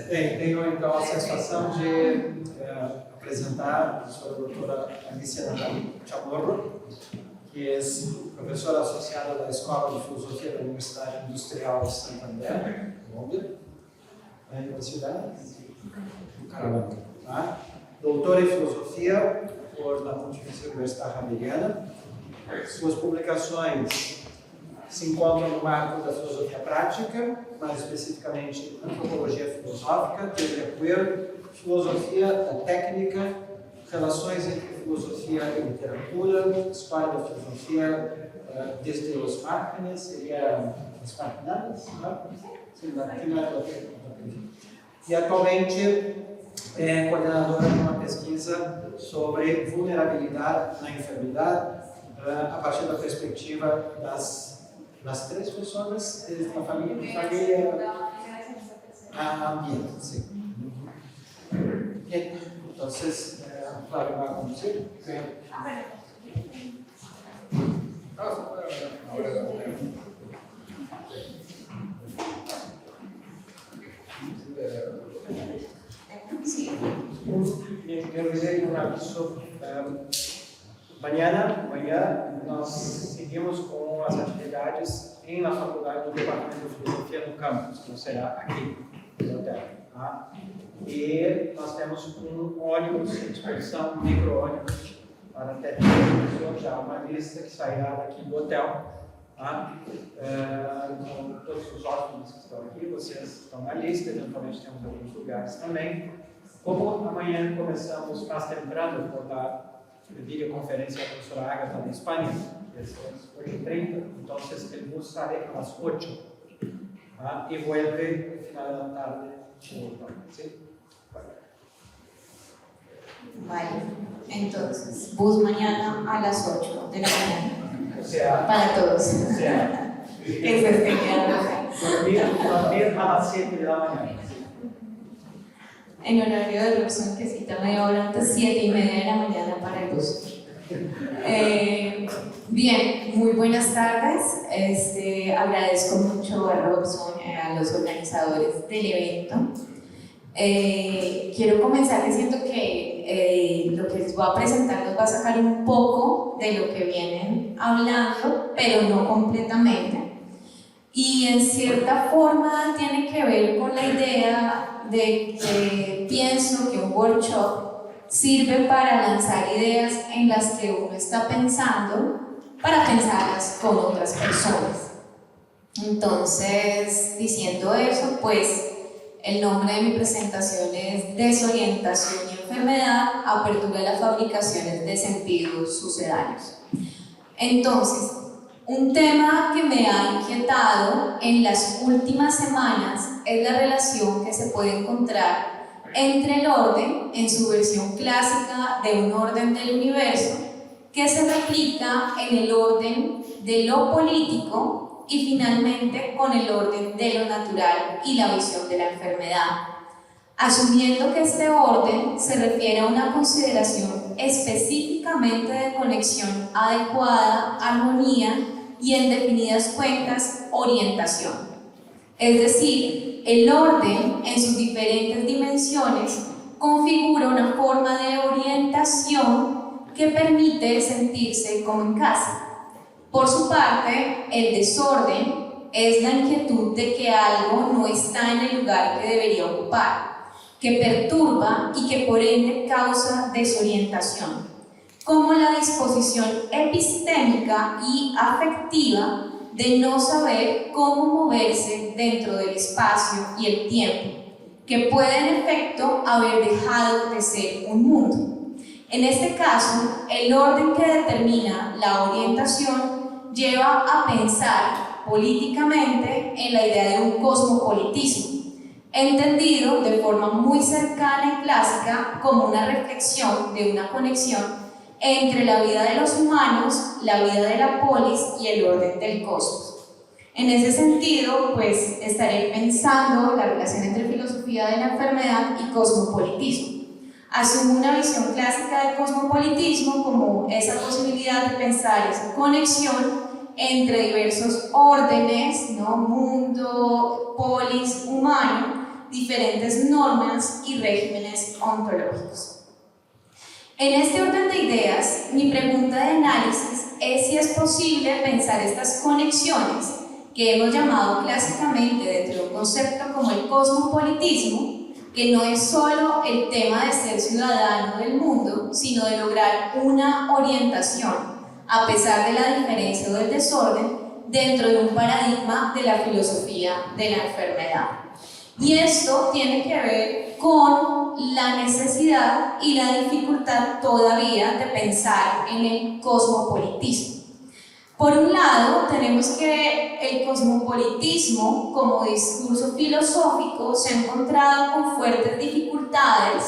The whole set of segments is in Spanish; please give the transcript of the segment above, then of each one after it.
Bem, tenho então a satisfação de apresentar a professora doutora Alicia Nathalie Chamorro, que é professora associada da Escola de Filosofia da Universidade Industrial de Santander, Colômbia, na Universidade do Caravana. Tá? Doutora em Filosofia da Pontifícia Universidade Javeriana. Suas publicações se encontram no marco da filosofia prática, mais especificamente antropologia filosófica, teoria queer, filosofia da técnica, relações entre filosofia e literatura, história da filosofia desde os máquinas, seria as máquinas, e atualmente é coordenadora de uma pesquisa sobre vulnerabilidade na enfermidade, a partir da perspectiva das três pessoas, desde a família a ambiente. Sim. Bien, entonces, Flavio va a conducir. Quiero decir un aviso. Amanhã nós seguimos com as atividades na faculdade do Departamento de Filosofia no campus, que será aqui no hotel. Tá? E nós temos um ônibus, exposição, um micro-ônibus para até já uma lista que sairá daqui do hotel. Tá? Então, todos os hóspedes que estão aqui, vocês estão na lista, eventualmente temos alguns lugares também. Como amanhã começamos mais temprano por la videoconferencia de la profesora Agatha de España, que es 8:30, entonces el bus sale a las 8 y vuelve al final de la tarde. ¿Sí? Vale, entonces bus mañana a las 8 de la mañana. O sea, para todos. O sea, dormir a las 7 de la mañana. En horario de Robson, que cita media hora antes, 7:30 de la mañana para el bus. Bien, muy buenas tardes. Agradezco mucho a Robson, a los organizadores del evento. Quiero comenzar diciendo que lo que les voy a presentar nos va a sacar un poco de lo que vienen hablando, pero no completamente. Y en cierta forma tiene que ver con la idea de que pienso que un workshop sirve para lanzar ideas en las que uno está pensando, para pensarlas con otras personas. Entonces, diciendo eso, pues el nombre de mi presentación es Desorientación y enfermedad, apertura de las fabricaciones de sentidos sucedáneos. Entonces, un tema que me ha inquietado en las últimas semanas es la relación que se puede encontrar entre el orden, en su versión clásica de un orden del universo, que se replica en el orden de lo político y finalmente con el orden de lo natural y la visión de la enfermedad, asumiendo que este orden se refiere a una consideración específicamente de conexión adecuada, armonía y en definidas cuentas, orientación. Es decir, el orden en sus diferentes dimensiones configura una forma de orientación que permite sentirse como en casa. Por su parte, el desorden es la inquietud de que algo no está en el lugar que debería ocupar, que perturba y que por ende causa desorientación, como la disposición epistémica y afectiva de no saber cómo moverse dentro del espacio y el tiempo, que puede en efecto haber dejado de ser un mundo. En este caso, el orden que determina la orientación lleva a pensar políticamente en la idea de un cosmopolitismo, entendido de forma muy cercana y clásica como una reflexión de una conexión entre la vida de los humanos, la vida de la polis y el orden del cosmos. En ese sentido, pues estaré pensando la relación entre filosofía de la enfermedad y cosmopolitismo. Asumo una visión clásica del cosmopolitismo como esa posibilidad de pensar esa conexión entre diversos órdenes, ¿no? Mundo, polis, humano, diferentes normas y regímenes ontológicos. En este orden de ideas, mi pregunta de análisis es si es posible pensar estas conexiones que hemos llamado clásicamente dentro de un concepto como el cosmopolitismo, que no es solo el tema de ser ciudadano del mundo, sino de lograr una orientación, a pesar de la diferencia o del desorden, dentro de un paradigma de la filosofía de la enfermedad. Y esto tiene que ver con la necesidad y la dificultad todavía de pensar en el cosmopolitismo. Por un lado, tenemos que el cosmopolitismo como discurso filosófico se ha encontrado con fuertes dificultades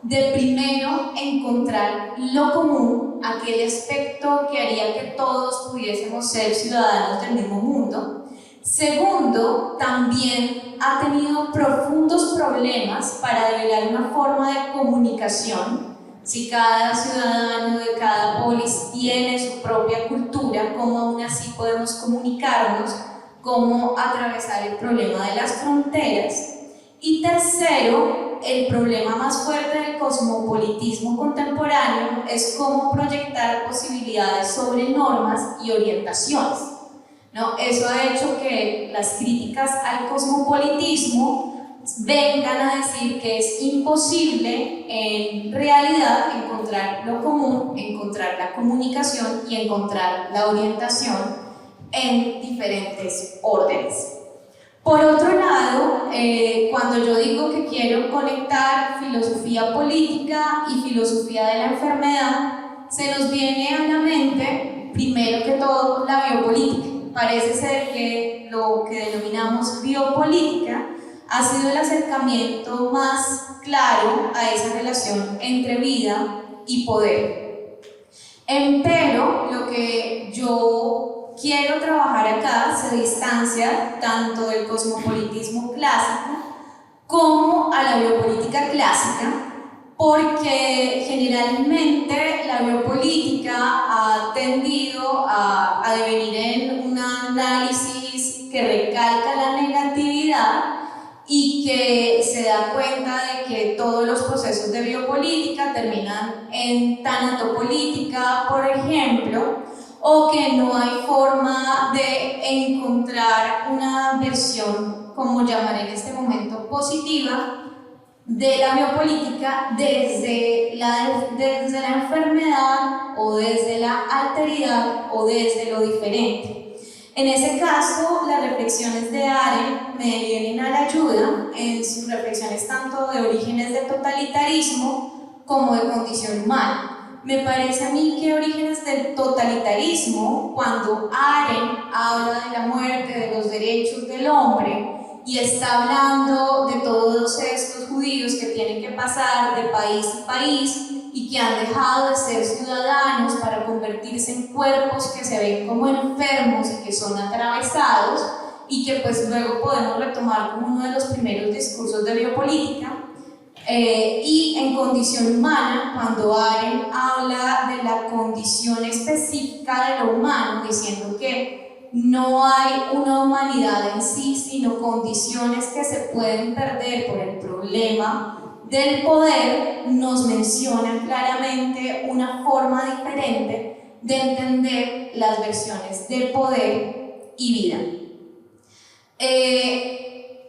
de primero encontrar lo común, aquel aspecto que haría que todos pudiésemos ser ciudadanos del mismo mundo. Segundo, también ha tenido profundos problemas para develar una forma de comunicación. Si cada ciudadano de cada polis tiene su propia cultura, ¿cómo aún así podemos comunicarnos? ¿Cómo atravesar el problema de las fronteras? Y tercero, el problema más fuerte del cosmopolitismo contemporáneo es cómo proyectar posibilidades sobre normas y orientaciones, ¿no? Eso ha hecho que las críticas al cosmopolitismo vengan a decir que es imposible en realidad encontrar lo común, encontrar la comunicación y encontrar la orientación en diferentes órdenes. Por otro lado, cuando yo digo que quiero conectar filosofía política y filosofía de la enfermedad, se nos viene a la mente, primero que todo, la biopolítica. Parece ser que lo que denominamos biopolítica ha sido el acercamiento más claro a esa relación entre vida y poder. Empero, lo que yo quiero trabajar acá se distancia tanto del cosmopolitismo clásico como a la biopolítica clásica, porque generalmente la biopolítica ha tendido a devenir en un análisis que recalca la negatividad y que se da cuenta de que todos los procesos de biopolítica terminan en tanatopolítica, por ejemplo, o que no hay forma de encontrar una versión, como llamaré en este momento, positiva de la biopolítica desde la enfermedad o desde la alteridad o desde lo diferente. En ese caso, las reflexiones de Arendt me vienen a la ayuda en sus reflexiones tanto de orígenes de totalitarismo como de condición humana. Me parece a mí que orígenes del totalitarismo, cuando Arendt habla de la muerte, de los derechos del hombre, y está hablando de todos estos judíos que tienen que pasar de país a país y que han dejado de ser ciudadanos para convertirse en cuerpos que se ven como enfermos y que son atravesados, y que pues luego podemos retomar como uno de los primeros discursos de biopolítica. Y en condición humana, cuando Arendt habla de la condición específica de lo humano, diciendo que no hay una humanidad en sí, sino condiciones que se pueden perder por el problema del poder, nos menciona claramente una forma diferente de entender las versiones de poder y vida.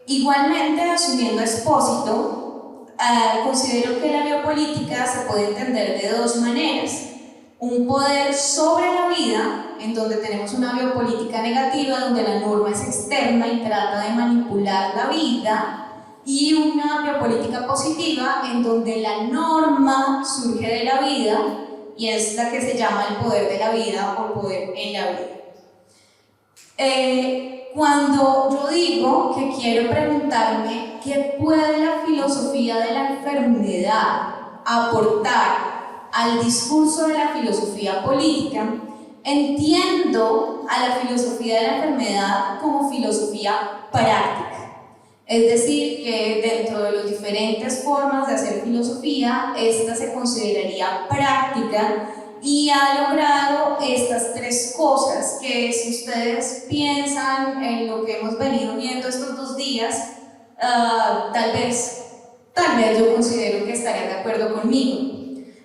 Igualmente, asumiendo Expósito, considero que la biopolítica se puede entender de dos maneras: un poder sobre la vida, en donde tenemos una biopolítica negativa, donde la norma es externa y trata de manipular la vida, y una biopolítica positiva, en donde la norma surge de la vida y es la que se llama el poder de la vida o poder en la vida. Cuando yo digo que quiero preguntarme qué puede la filosofía de la enfermedad aportar al discurso de la filosofía política, entiendo a la filosofía de la enfermedad como filosofía práctica. Es decir, que dentro de las diferentes formas de hacer filosofía, esta se consideraría práctica y ha logrado estas tres cosas que, si ustedes piensan en lo que hemos venido viendo estos 2 días, tal vez yo considero que estarían de acuerdo conmigo.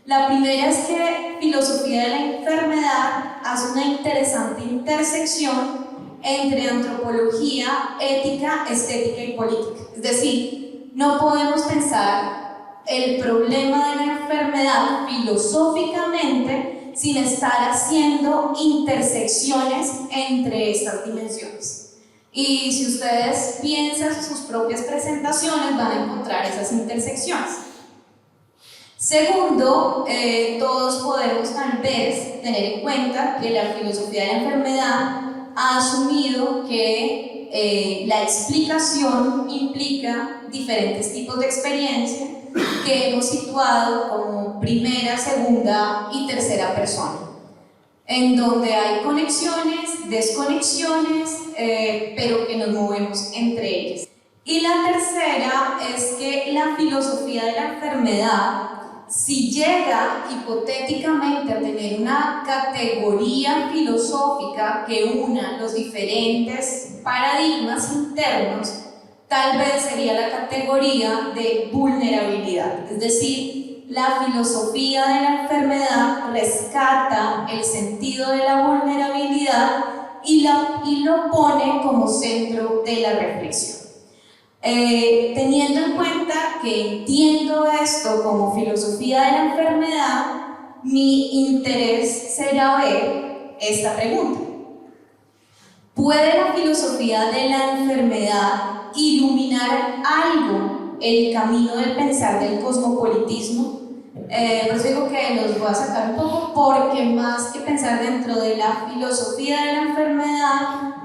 La primera es que filosofía de la enfermedad hace una interesante intersección entre antropología, ética, estética y política. Es decir, no podemos pensar el problema de la enfermedad filosóficamente sin estar haciendo intersecciones entre estas dimensiones. Y si ustedes piensan en sus propias presentaciones, van a encontrar esas intersecciones. Segundo, todos podemos tal vez tener en cuenta que la filosofía de la enfermedad ha asumido que la explicación implica diferentes tipos de experiencia que hemos situado como primera, segunda y tercera persona, en donde hay conexiones, desconexiones, pero que nos movemos entre ellas. Y la tercera es que la filosofía de la enfermedad, si llega hipotéticamente a tener una categoría filosófica que una los diferentes paradigmas internos, tal vez sería la categoría de vulnerabilidad. Es decir, la filosofía de la enfermedad rescata el sentido de la vulnerabilidad y lo pone como centro de la reflexión. Teniendo en cuenta que entiendo esto como filosofía de la enfermedad, mi interés será ver esta pregunta: ¿puede la filosofía de la enfermedad iluminar algo el camino del pensar del cosmopolitismo? Por eso digo que los voy a sacar un poco, porque más que pensar dentro de la filosofía de la enfermedad,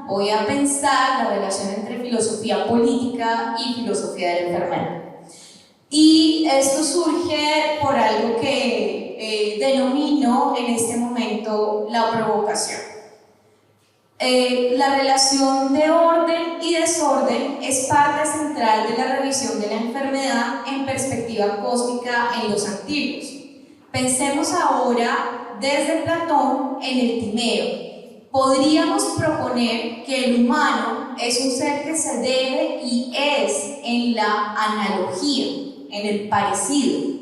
voy a pensar la relación entre filosofía política y filosofía de la enfermedad. Y esto surge por algo que denomino en este momento la provocación. La relación de orden y desorden es parte central de la revisión de la enfermedad en perspectiva cósmica en los antiguos. Pensemos ahora desde Platón en el Timeo. Podríamos proponer que el humano es un ser que se debe y es en la analogía, en el parecido.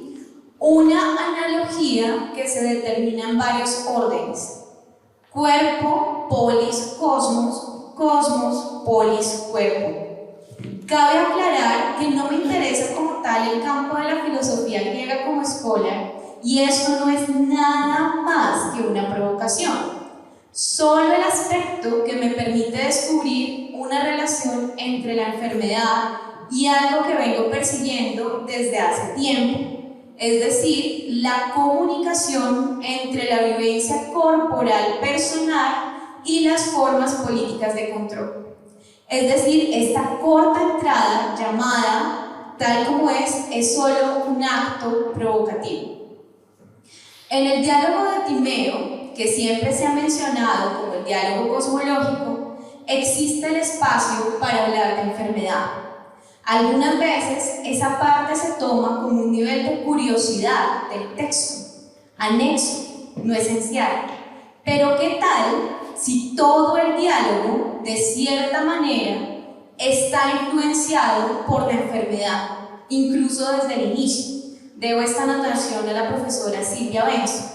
Una analogía que se determina en varios órdenes: cuerpo, polis, cosmos, cosmos, polis, cuerpo. Cabe aclarar que no me interesa como tal el campo de la filosofía griega como escolar, y esto no es nada más que una provocación. Solo el aspecto que me permite descubrir una relación entre la enfermedad y algo que vengo persiguiendo desde hace tiempo, es decir, la comunicación entre la vivencia corporal personal y las formas políticas de control. Es decir, esta corta entrada llamada tal como es solo un acto provocativo. En el diálogo de Timeo, que siempre se ha mencionado como el diálogo cosmológico, existe el espacio para hablar de enfermedad. Algunas veces esa parte se toma como un nivel de curiosidad del texto, anexo, no esencial. Pero ¿qué tal si todo el diálogo, de cierta manera, está influenciado por la enfermedad, incluso desde el inicio? Debo esta anotación a la profesora Silvia Benzo.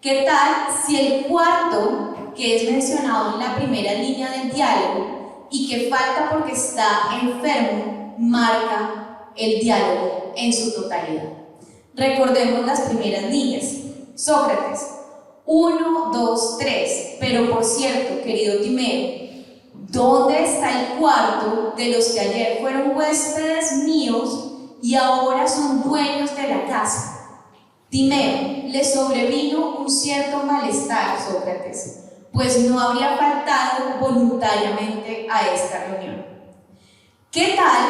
¿Qué tal si el cuarto, que es mencionado en la primera línea del diálogo y que falta porque está enfermo, marca el diálogo en su totalidad? Recordemos las primeras líneas. Sócrates: 1, 2, 3. Pero por cierto, querido Timeo, ¿dónde está el cuarto de los que ayer fueron huéspedes míos y ahora son dueños de la casa? Timeo: le sobrevino un cierto malestar, Sócrates, pues no habría faltado voluntariamente a esta reunión. ¿Qué tal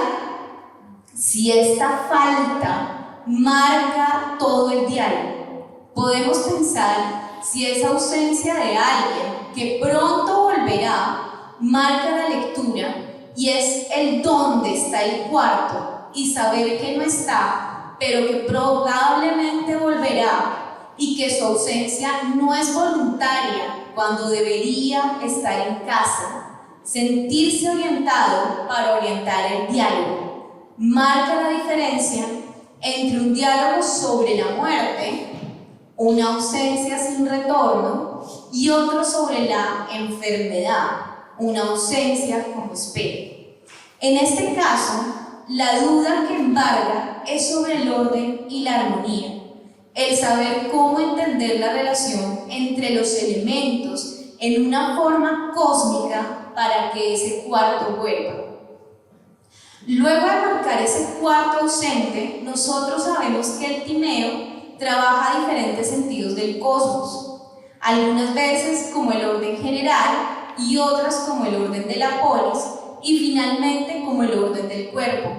si esta falta marca todo el diálogo? Podemos pensar si esa ausencia de alguien que pronto volverá marca la lectura, y es el dónde está el cuarto y saber que no está, pero que probablemente volverá, y que su ausencia no es voluntaria cuando debería estar en casa, sentirse orientado para orientar el diálogo, marca la diferencia entre un diálogo sobre la muerte, una ausencia sin retorno, y otro sobre la enfermedad, una ausencia como espera. En este caso, la duda que embarga es sobre el orden y la armonía, el saber cómo entender la relación entre los elementos en una forma cósmica para que ese cuarto vuelva. Luego de marcar ese cuarto ausente, nosotros sabemos que el Timeo trabaja diferentes sentidos del cosmos, algunas veces como el orden general y otras como el orden de la polis, y finalmente como el orden del cuerpo.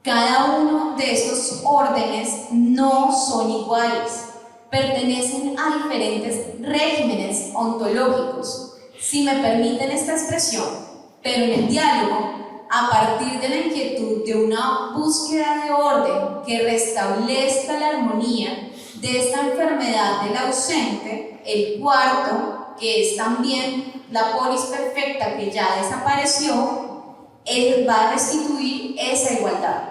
Cada uno de estos órdenes no son iguales, pertenecen a diferentes regímenes ontológicos, si me permiten esta expresión, pero en el diálogo, a partir de la inquietud de una búsqueda de orden que restablezca la armonía de esta enfermedad del ausente, el cuarto, que es también la polis perfecta que ya desapareció, él va a restituir esa igualdad.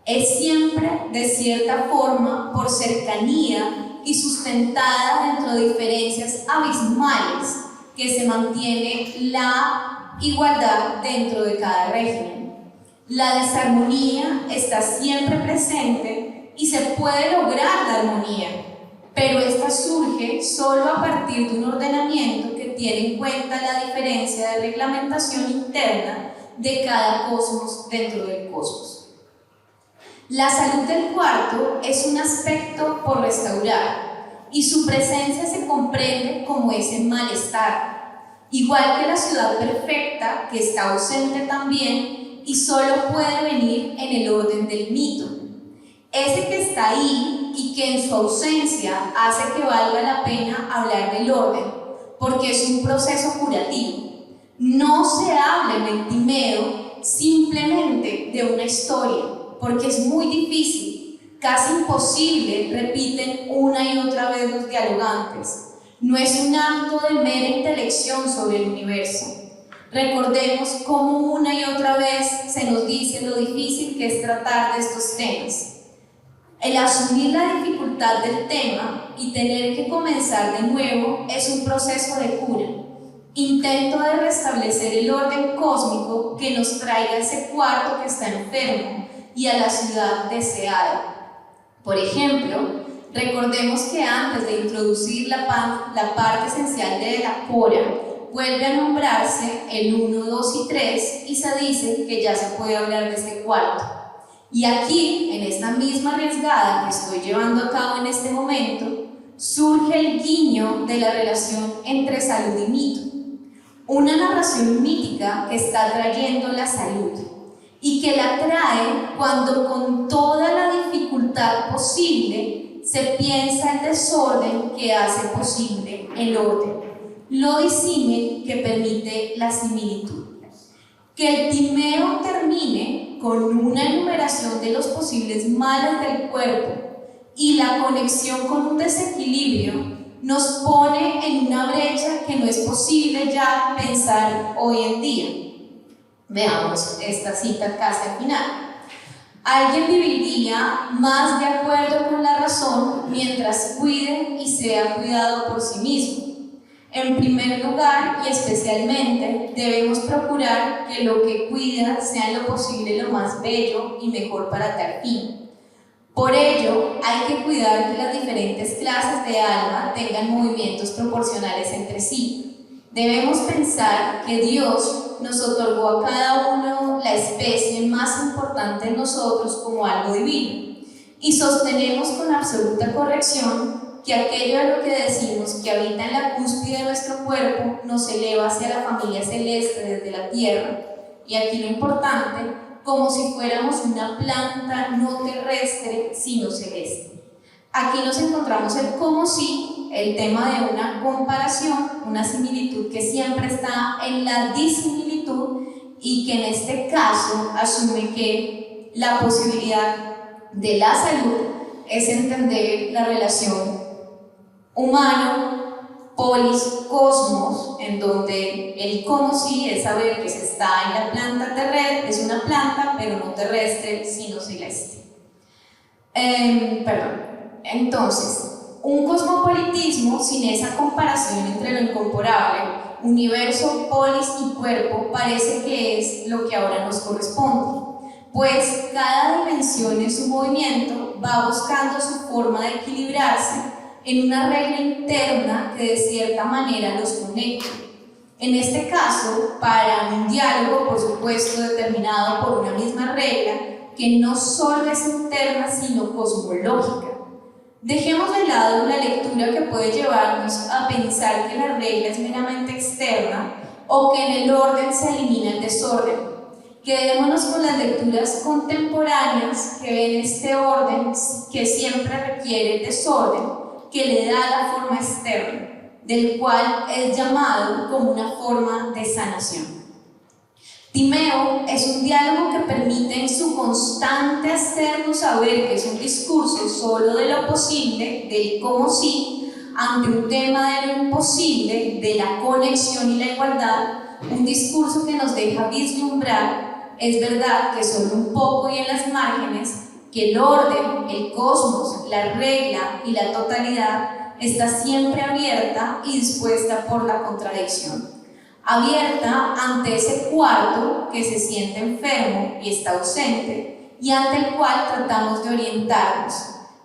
Es siempre, de cierta forma, por cercanía y sustentada dentro de diferencias abismales que se mantiene la igualdad dentro de cada régimen. La desarmonía está siempre presente y se puede lograr la armonía, pero esta surge solo a partir de un ordenamiento que tiene en cuenta la diferencia de reglamentación interna de cada cosmos dentro del cosmos. La salud del cuarto es un aspecto por restaurar y su presencia se comprende como ese malestar, igual que la ciudad perfecta que está ausente también y solo puede venir en el orden del mito. Ese que está ahí y que en su ausencia hace que valga la pena hablar del orden, porque es un proceso curativo. No se habla en el Timeo simplemente de una historia, porque es muy difícil, casi imposible, repiten una y otra vez los dialogantes. No es un acto de mera intelección sobre el universo. Recordemos cómo una y otra vez se nos dice lo difícil que es tratar de estos temas. El asumir la dificultad del tema y tener que comenzar de nuevo es un proceso de cura, intento de restablecer el orden cósmico que nos traiga ese cuarto que está enfermo y a la ciudad deseada. Por ejemplo, recordemos que antes de introducir la parte esencial de la pora, vuelve a nombrarse el 1, 2 y 3 y se dice que ya se puede hablar de este cuarto. Y aquí, en esta misma arriesgada que estoy llevando a cabo en este momento, surge el guiño de la relación entre salud y mito. Una narración mítica que está trayendo la salud y que la trae cuando con toda la dificultad posible se piensa el desorden que hace posible el orden, lo disímil que permite la similitud. Que el Timeo termine con una enumeración de los posibles males del cuerpo y la conexión con un desequilibrio nos pone en una brecha que no es posible ya pensar hoy en día. Veamos esta cita casi al final. Alguien viviría más de acuerdo con la razón mientras cuide y sea cuidado por sí mismo. En primer lugar y especialmente debemos procurar que lo que cuida sea en lo posible lo más bello y mejor para tal fin. Por ello hay que cuidar que las diferentes clases de alma tengan movimientos proporcionales entre sí. Debemos pensar que Dios nos otorgó a cada uno la especie más importante en nosotros como algo divino y sostenemos con absoluta corrección que aquello a lo que decimos que habita en la cúspide de nuestro cuerpo nos eleva hacia la familia celeste desde la tierra, y aquí lo importante, como si fuéramos una planta no terrestre sino celeste. Aquí nos encontramos el como si, el tema de una comparación, una similitud que siempre está en la disimilitud y que en este caso asume que la posibilidad de la salud es entender la relación humano polis-cosmos, en donde el como si es saber que se está en la planta terrestre, es una planta, pero no terrestre, sino celeste. Entonces, un cosmopolitismo sin esa comparación entre lo incomparable, universo, polis y cuerpo, parece que es lo que ahora nos corresponde, pues cada dimensión en su movimiento va buscando su forma de equilibrarse en una regla interna que de cierta manera los conecta. En este caso, para un diálogo, por supuesto, determinado por una misma regla, que no solo es interna, sino cosmológica. Dejemos de lado una lectura que puede llevarnos a pensar que la regla es meramente externa o que en el orden se elimina el desorden. Quedémonos con las lecturas contemporáneas que ven este orden que siempre requiere el desorden, que le da la forma externa, del cual es llamado como una forma de sanación. Timeo es un diálogo que permite en su constante hacernos saber que es un discurso solo de lo posible, del como si, ante un tema de lo imposible, de la conexión y la igualdad, un discurso que nos deja vislumbrar, es verdad que solo un poco y en las márgenes, que el orden, el cosmos, la regla y la totalidad está siempre abierta y dispuesta por la contradicción. Abierta ante ese cuarto que se siente enfermo y está ausente y ante el cual tratamos de orientarnos.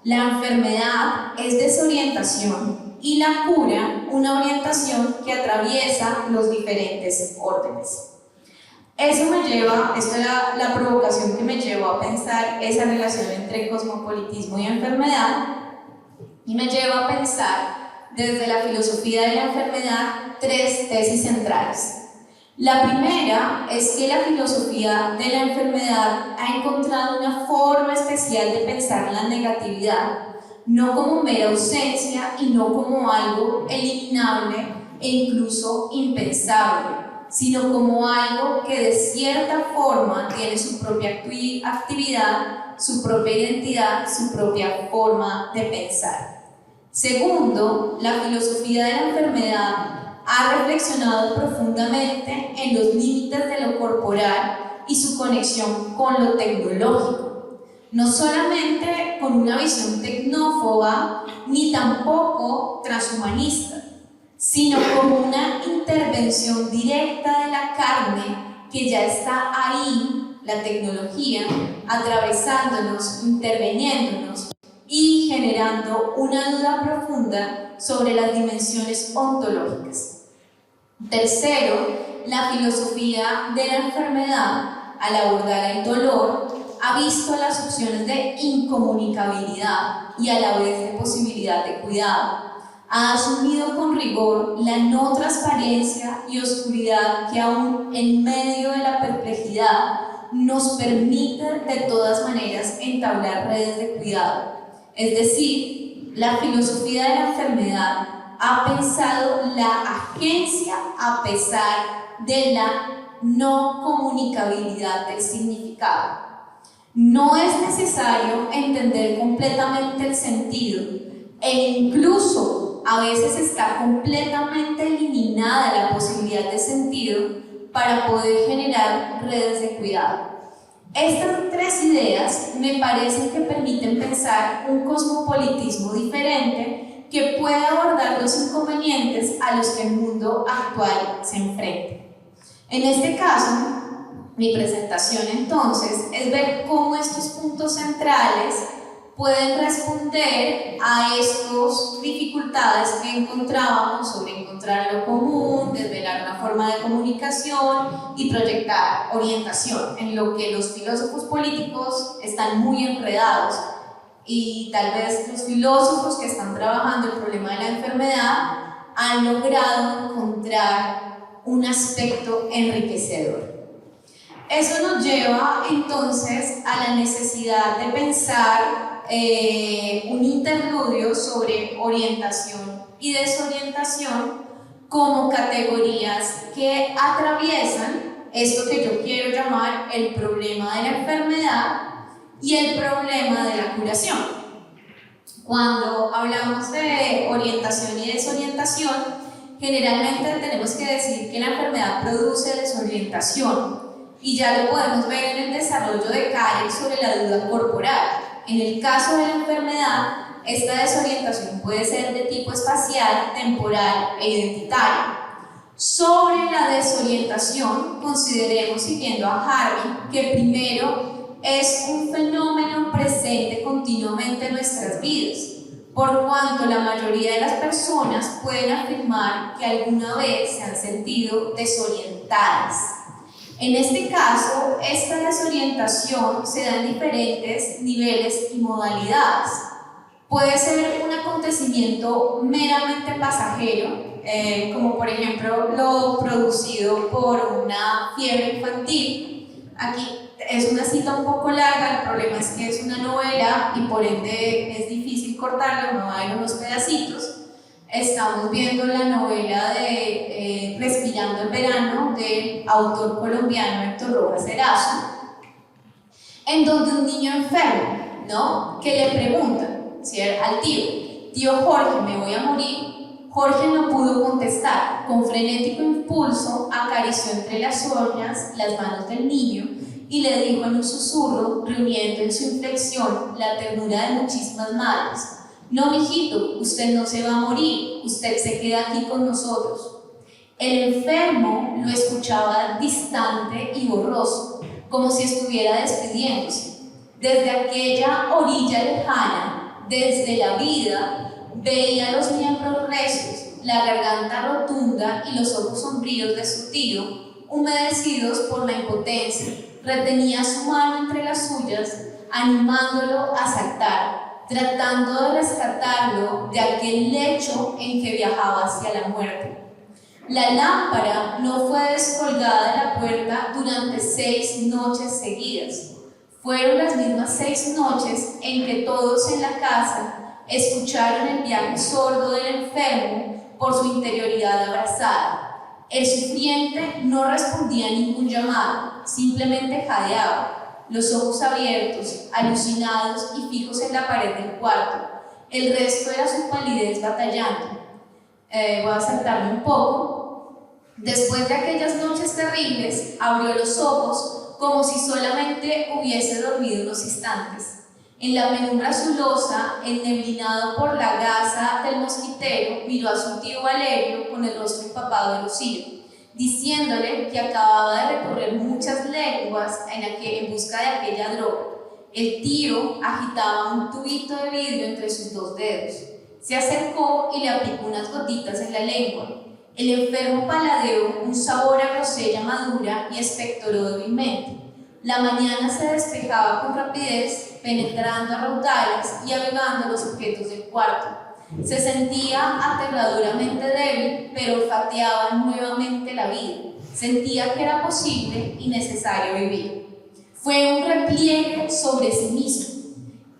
La enfermedad es desorientación y la cura una orientación que atraviesa los diferentes órdenes. Eso me lleva, esta era la provocación que me llevó a pensar esa relación entre cosmopolitismo y enfermedad, y me lleva a pensar desde la filosofía de la enfermedad tres tesis centrales. La primera es que la filosofía de la enfermedad ha encontrado una forma especial de pensar la negatividad, no como mera ausencia y no como algo eliminable e incluso impensable, sino como algo que de cierta forma tiene su propia actividad, su propia identidad, su propia forma de pensar. Segundo, la filosofía de la enfermedad ha reflexionado profundamente en los límites de lo corporal y su conexión con lo tecnológico, no solamente con una visión tecnófoba ni tampoco transhumanista, sino como una intervención directa de la carne que ya está ahí, la tecnología, atravesándonos, interviniéndonos y generando una duda profunda sobre las dimensiones ontológicas. Tercero, la filosofía de la enfermedad, al abordar el dolor, ha visto las opciones de incomunicabilidad y a la vez de posibilidad de cuidado. Ha asumido con rigor la no transparencia y oscuridad que aún en medio de la perplejidad nos permite de todas maneras entablar redes de cuidado. Es decir, la filosofía de la enfermedad ha pensado la agencia a pesar de la no comunicabilidad del significado. No es necesario entender completamente el sentido e incluso a veces está completamente eliminada la posibilidad de sentido para poder generar redes de cuidado. Estas tres ideas me parecen que permiten pensar un cosmopolitismo diferente que pueda abordar los inconvenientes a los que el mundo actual se enfrenta. En este caso, mi presentación entonces es ver cómo estos puntos centrales pueden responder a estas dificultades que encontrábamos sobre encontrar lo común, desvelar una forma de comunicación y proyectar orientación, en lo que los filósofos políticos están muy enredados y tal vez los filósofos que están trabajando el problema de la enfermedad han logrado encontrar un aspecto enriquecedor. Eso nos lleva entonces a la necesidad de pensar un interludio sobre orientación y desorientación como categorías que atraviesan esto que yo quiero llamar el problema de la enfermedad y el problema de la curación. Cuando hablamos de orientación y desorientación, generalmente tenemos que decir que la enfermedad produce desorientación, y ya lo podemos ver en el desarrollo de Karen sobre la duda corporal. En el caso de la enfermedad, esta desorientación puede ser de tipo espacial, temporal e identitario. Sobre la desorientación, consideremos, siguiendo a Harvey, que primero es un fenómeno presente continuamente en nuestras vidas, por cuanto la mayoría de las personas pueden afirmar que alguna vez se han sentido desorientadas. En este caso, esta desorientación se da en diferentes niveles y modalidades. Puede ser un acontecimiento meramente pasajero, como por ejemplo lo producido por una fiebre infantil. Aquí es una cita un poco larga, el problema es que es una novela y por ende es difícil cortarlo, no hay unos pedacitos. Estamos viendo la novela de Respirando el Verano del autor colombiano Héctor Rojas Erazo, en donde un niño enfermo, ¿no?, que le pregunta, ¿sí?, al tío Jorge, ¿me voy a morir? Jorge no pudo contestar. Con frenético impulso acarició entre las uñas las manos del niño y le dijo en un susurro, reuniendo en su inflexión la ternura de muchísimas madres: no, mijito, usted no se va a morir, usted se queda aquí con nosotros. El enfermo lo escuchaba distante y borroso, como si estuviera despidiéndose. Desde aquella orilla lejana, desde la vida, veía los miembros recios, la garganta rotunda y los ojos sombríos de su tío, humedecidos por la impotencia. Retenía su mano entre las suyas, animándolo a saltar, tratando de rescatarlo de aquel lecho en que viajaba hacia la muerte. La lámpara no fue descolgada de la puerta durante 6 noches seguidas. Fueron las mismas 6 noches en que todos en la casa escucharon el viaje sordo del enfermo por su interioridad abrazada. El sufriente no respondía a ningún llamado, simplemente jadeaba, los ojos abiertos, alucinados y fijos en la pared del cuarto. El resto era su palidez batallando. Voy a saltarme un poco. Después de aquellas noches terribles, abrió los ojos como si solamente hubiese dormido unos instantes. En la penumbra azulosa, enneblinado por la gasa del mosquitero, miró a su tío Valerio con el rostro empapado de rocío, diciéndole que acababa de recorrer muchas leguas en busca de aquella droga. El tío agitaba un tubito de vidrio entre sus 2 dedos. Se acercó y le aplicó unas gotitas en la lengua. El enfermo paladeó un sabor a grosella madura y expectoró débilmente. La mañana se despejaba con rapidez, penetrando a raudales y avivando los objetos del cuarto. Se sentía aterradoramente débil, pero olfateaba nuevamente la vida. Sentía que era posible y necesario vivir. Fue un repliegue sobre sí mismo.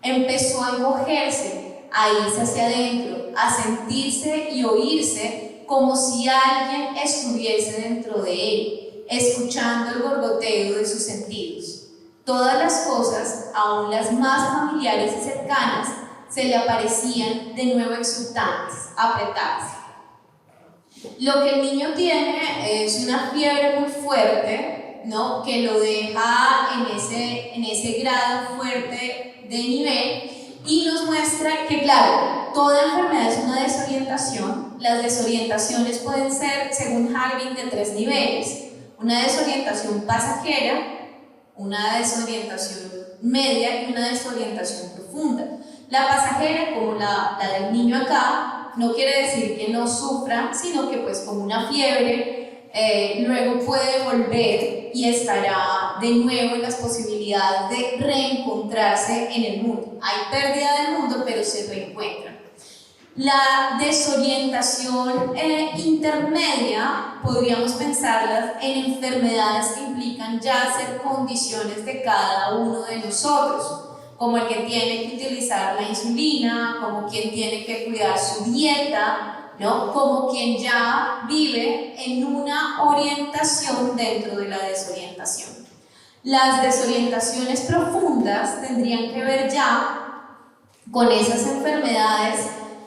Empezó a encogerse, a irse hacia adentro, a sentirse y oírse como si alguien estuviese dentro de él, escuchando el gorgoteo de sus sentidos. Todas las cosas, aun las más familiares y cercanas, se le aparecían de nuevo exultantes, apretadas. Lo que el niño tiene es una fiebre muy fuerte, ¿no?, que lo deja en ese grado fuerte de nivel, y nos muestra que, claro, toda enfermedad es una desorientación. Las desorientaciones pueden ser, según Harvey, de 3 niveles: una desorientación pasajera, una desorientación media y una desorientación profunda. La pasajera, como la del niño acá, no quiere decir que no sufra, sino que pues como una fiebre, luego puede volver y estará de nuevo en las posibilidades de reencontrarse en el mundo. Hay pérdida del mundo, pero se reencuentra. La desorientación intermedia podríamos pensarlas en enfermedades que implican ya ser condiciones de cada uno de nosotros, como el que tiene que utilizar la insulina, como quien tiene que cuidar su dieta, ¿no?, como quien ya vive en una orientación dentro de la desorientación. Las desorientaciones profundas tendrían que ver ya con esas enfermedades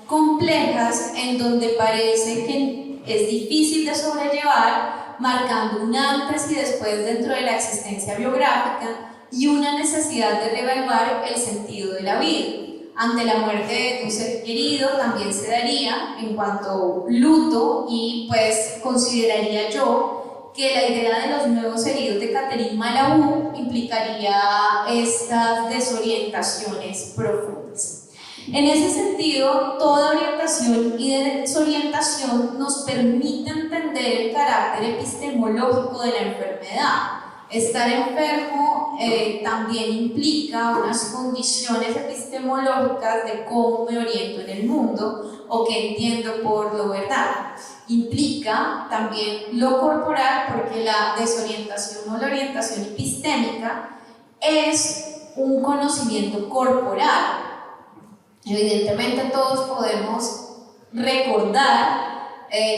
complejas en donde parece que es difícil de sobrellevar, marcando un antes y después dentro de la existencia biográfica y una necesidad de reevaluar el sentido de la vida. Ante la muerte de un ser querido también se daría en cuanto luto, y pues consideraría yo que la idea de los nuevos heridos de Catherine Malabou implicaría estas desorientaciones profundas. En ese sentido, toda orientación y desorientación nos permite entender el carácter epistemológico de la enfermedad. Estar enfermo también implica unas condiciones epistemológicas de cómo me oriento en el mundo o qué entiendo por lo verdad. Implica también lo corporal, porque la desorientación o la orientación epistémica es un conocimiento corporal. Evidentemente todos podemos recordar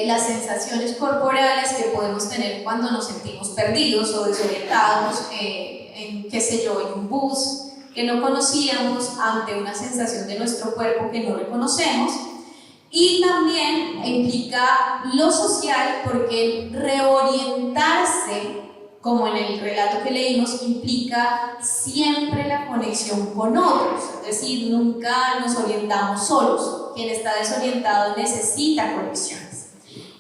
las sensaciones corporales que podemos tener cuando nos sentimos perdidos o desorientados qué sé yo, en un bus que no conocíamos, ante una sensación de nuestro cuerpo que no reconocemos. Y también implica lo social, porque reorientarse, como en el relato que leímos, implica siempre la conexión con otros, es decir, nunca nos orientamos solos. Quien está desorientado necesita conexiones.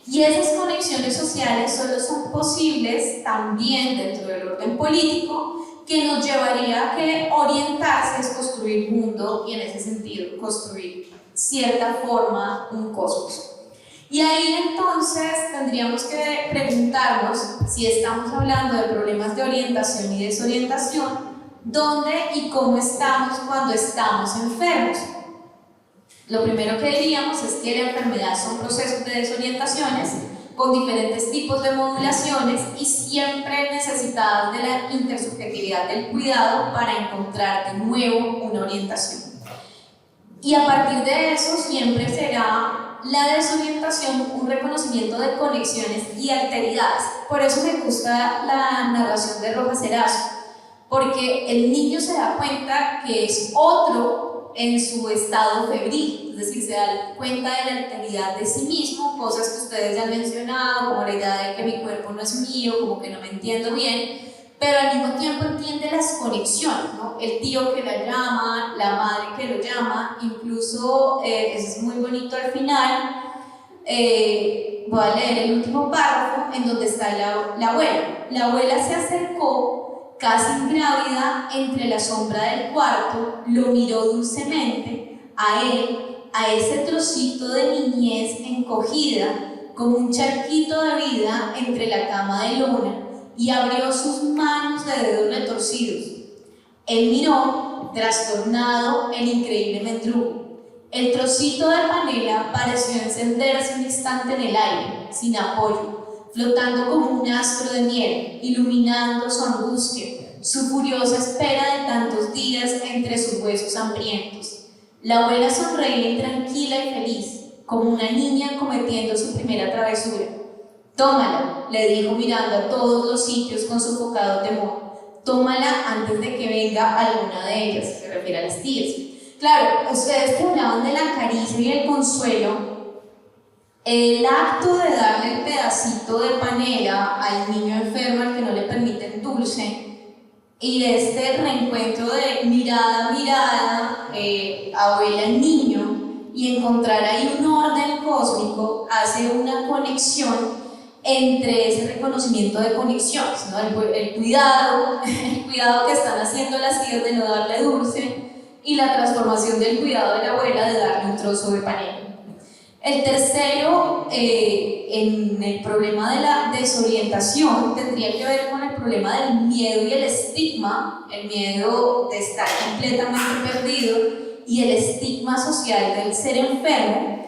Y esas conexiones sociales solo son posibles también dentro del orden político, que nos llevaría a que orientarse es construir mundo y en ese sentido construir cierta forma un cosmos. Y ahí entonces tendríamos que preguntarnos, si estamos hablando de problemas de orientación y desorientación, ¿dónde y cómo estamos cuando estamos enfermos? Lo primero que diríamos es que la enfermedad son procesos de desorientaciones con diferentes tipos de modulaciones y siempre necesitadas de la intersubjetividad del cuidado para encontrar de nuevo una orientación. Y a partir de eso siempre será la desorientación un reconocimiento de conexiones y alteridades. Por eso me gusta la narración de Rojas Erazo, porque el niño se da cuenta que es otro en su estado febril, es decir, se da cuenta de la alteridad de sí mismo, cosas que ustedes ya han mencionado, como la idea de que mi cuerpo no es mío, como que no me entiendo bien, pero al mismo tiempo entiende las conexiones, ¿no? El tío que la llama, la madre que lo llama, incluso eso es muy bonito al final. Voy a leer el último párrafo en donde está la abuela. La abuela se acercó casi ingrávida entre la sombra del cuarto, lo miró dulcemente a él, a ese trocito de niñez encogida como un charquito de vida entre la cama de luna, y abrió sus manos de dedos retorcidos. Él miró, trastornado, el increíble mendrugo. El trocito de panela pareció encenderse un instante en el aire, sin apoyo, flotando como un astro de miel, iluminando su angustia, su furiosa espera de tantos días entre sus huesos hambrientos. La abuela sonreía intranquila y feliz, como una niña cometiendo su primera travesura. «Tómala», le dijo mirando a todos los sitios con sofocado temor. «Tómala antes de que venga alguna de ellas», se refiere a las tías. Claro, ustedes que hablaban de la caricia y el consuelo, el acto de darle el pedacito de panela al niño enfermo al que no le permiten dulce, y este reencuentro de mirada a mirada, abuela-niño, y encontrar ahí un orden cósmico, hace una conexión entre ese reconocimiento de conexiones, ¿no? el cuidado que están haciendo las tías de no darle dulce, y la transformación del cuidado de la abuela de darle un trozo de panela. El tercero, en el problema de la desorientación, tendría que ver con el problema del miedo y el estigma, el miedo de estar completamente perdido y el estigma social del ser enfermo.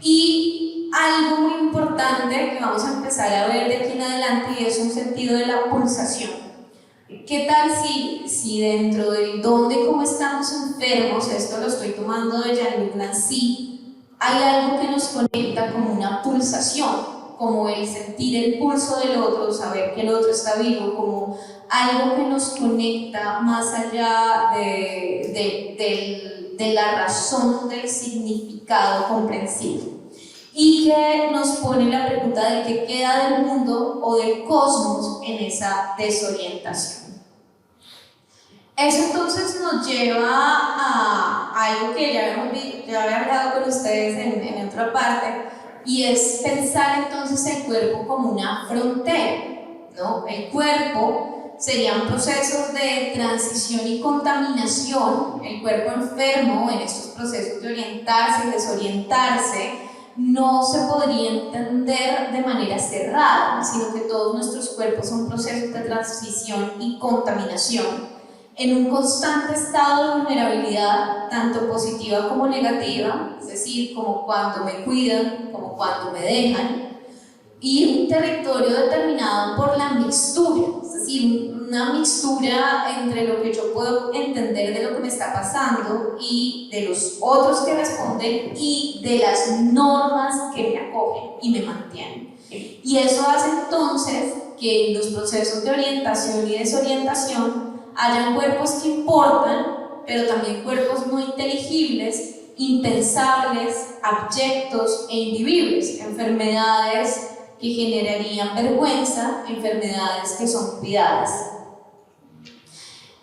Y algo muy importante que vamos a empezar a ver de aquí en adelante, y es un sentido de la pulsación. ¿Qué tal si dentro de dónde y cómo estamos enfermos, esto lo estoy tomando de Jean-Luc Nancy, hay algo que nos conecta como una pulsación, como el sentir el pulso del otro, saber que el otro está vivo, como algo que nos conecta más allá del de la razón del significado comprensible, y que nos pone la pregunta de qué queda del mundo o del cosmos en esa desorientación. Eso entonces nos lleva a algo que ya había hablado con ustedes en otra parte, y es pensar entonces el cuerpo como una frontera, ¿no? El cuerpo serían procesos de transición y contaminación. El cuerpo enfermo en estos procesos de orientarse y desorientarse no se podría entender de manera cerrada, sino que todos nuestros cuerpos son procesos de transición y contaminación en un constante estado de vulnerabilidad, tanto positiva como negativa, es decir, como cuando me cuidan, como cuando me dejan, y un territorio determinado por la mixtura, es decir, una mixtura entre lo que yo puedo entender de lo que me está pasando y de los otros que responden y de las normas que me acogen y me mantienen. Y eso hace entonces que en los procesos de orientación y desorientación hayan cuerpos que importan, pero también cuerpos no inteligibles, impensables, abyectos e invivibles, enfermedades que generarían vergüenza, enfermedades que son cuidadas.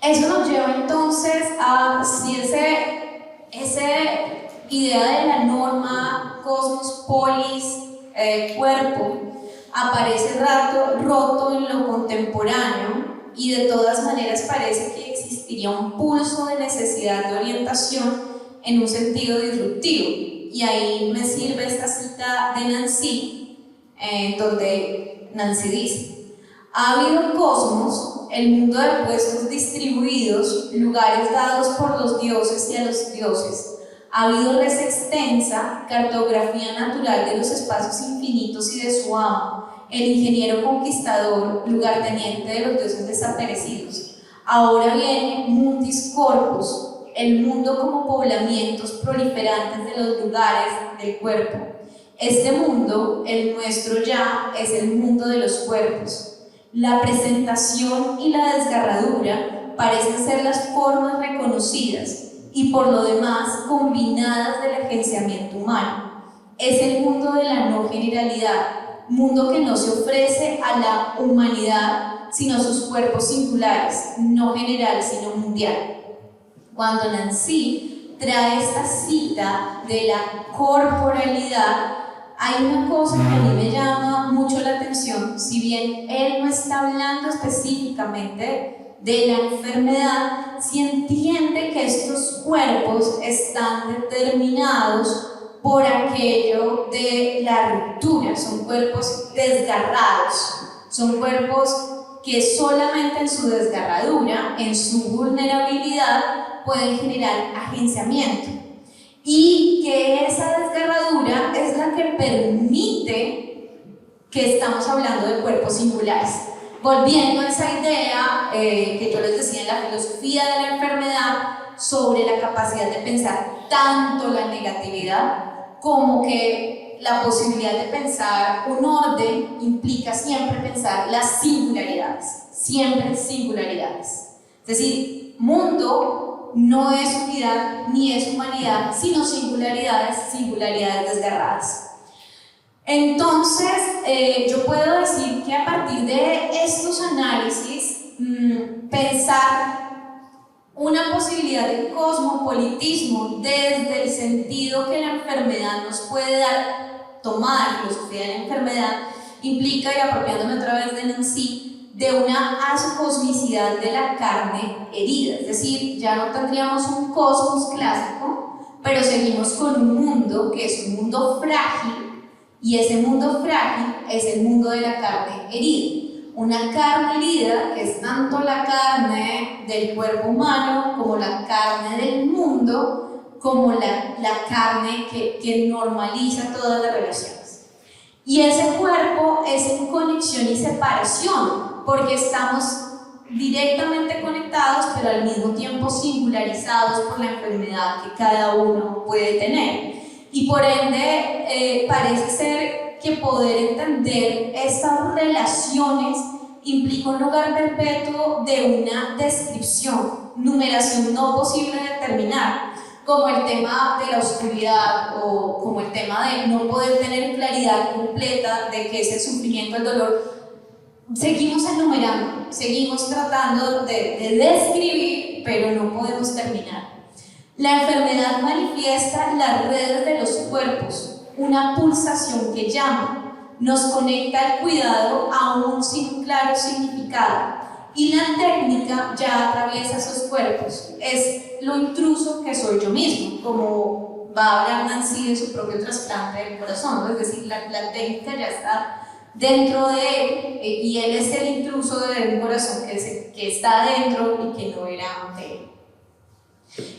Eso nos lleva entonces a si esa idea de la norma cosmos, polis, cuerpo aparece roto en lo contemporáneo, y de todas maneras parece que existiría un pulso de necesidad de orientación en un sentido disruptivo. Y ahí me sirve esta cita de Nancy, donde Nancy dice: ha habido cosmos, el mundo de puestos distribuidos, lugares dados por los dioses y a los dioses. Ha habido res extensa, cartografía natural de los espacios infinitos y de su amo, el ingeniero conquistador, lugarteniente de los dioses desaparecidos. Ahora viene mundis corpus, el mundo como poblamientos proliferantes de los lugares del cuerpo. Este mundo, el nuestro ya, es el mundo de los cuerpos. La presentación y la desgarradura parecen ser las formas reconocidas y por lo demás combinadas del agenciamiento humano. Es el mundo de la no generalidad, mundo que no se ofrece a la humanidad sino sus cuerpos singulares, no general sino mundial. Cuando Nancy trae esta cita de la corporalidad, hay una cosa que a mí me llama mucho la atención. Si bien él no está hablando específicamente de la enfermedad, si entiende que estos cuerpos están determinados por aquello de la ruptura, son cuerpos desgarrados, son cuerpos que solamente en su desgarradura, en su vulnerabilidad, pueden generar agenciamiento. Y que esa desgarradura es la que permite que estamos hablando de cuerpos singulares. Volviendo a esa idea que yo les decía en la filosofía de la enfermedad, sobre la capacidad de pensar tanto la negatividad como que la posibilidad de pensar un orden implica siempre pensar las singularidades, siempre singularidades. Es decir, mundo no es unidad ni es humanidad, sino singularidades, singularidades desgarradas. Entonces, yo puedo decir que a partir de estos análisis, pensar una posibilidad de cosmopolitismo desde el sentido que la enfermedad nos puede dar, tomar filosofía de la enfermedad, implica, y apropiándome otra vez de Nancy, de una ascosmicidad de la carne herida. Es decir, ya no tendríamos un cosmos clásico, pero seguimos con un mundo que es un mundo frágil, y ese mundo frágil es el mundo de la carne herida. Una carne herida que es tanto la carne del cuerpo humano como la carne del mundo, como la carne que normaliza todas las relaciones. Y ese cuerpo es en conexión y separación, porque estamos directamente conectados, pero al mismo tiempo singularizados por la enfermedad que cada uno puede tener. Y por ende, parece ser que poder entender estas relaciones implica un lugar perpetuo de una descripción, numeración no posible de determinar, como el tema de la oscuridad o como el tema de no poder tener claridad completa de qué es el sufrimiento, el dolor, seguimos enumerando, seguimos tratando de describir, pero no podemos terminar. La enfermedad manifiesta las redes de los cuerpos, una pulsación que llama, nos conecta al cuidado aún sin un claro significado, y la técnica ya atraviesa esos cuerpos, es lo intruso que soy yo mismo, como va a hablar Nancy de su propio trasplante del corazón, ¿no? Es decir, la técnica ya está dentro de él, y él es el intruso de un corazón que está dentro y que no era de él.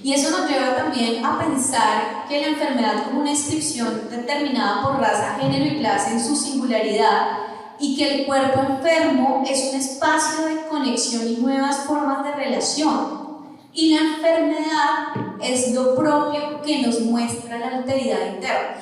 Y eso nos lleva también a pensar que la enfermedad como una inscripción determinada por raza, género y clase en su singularidad, y que el cuerpo enfermo es un espacio de conexión y nuevas formas de relación, y la enfermedad es lo propio que nos muestra la alteridad interna.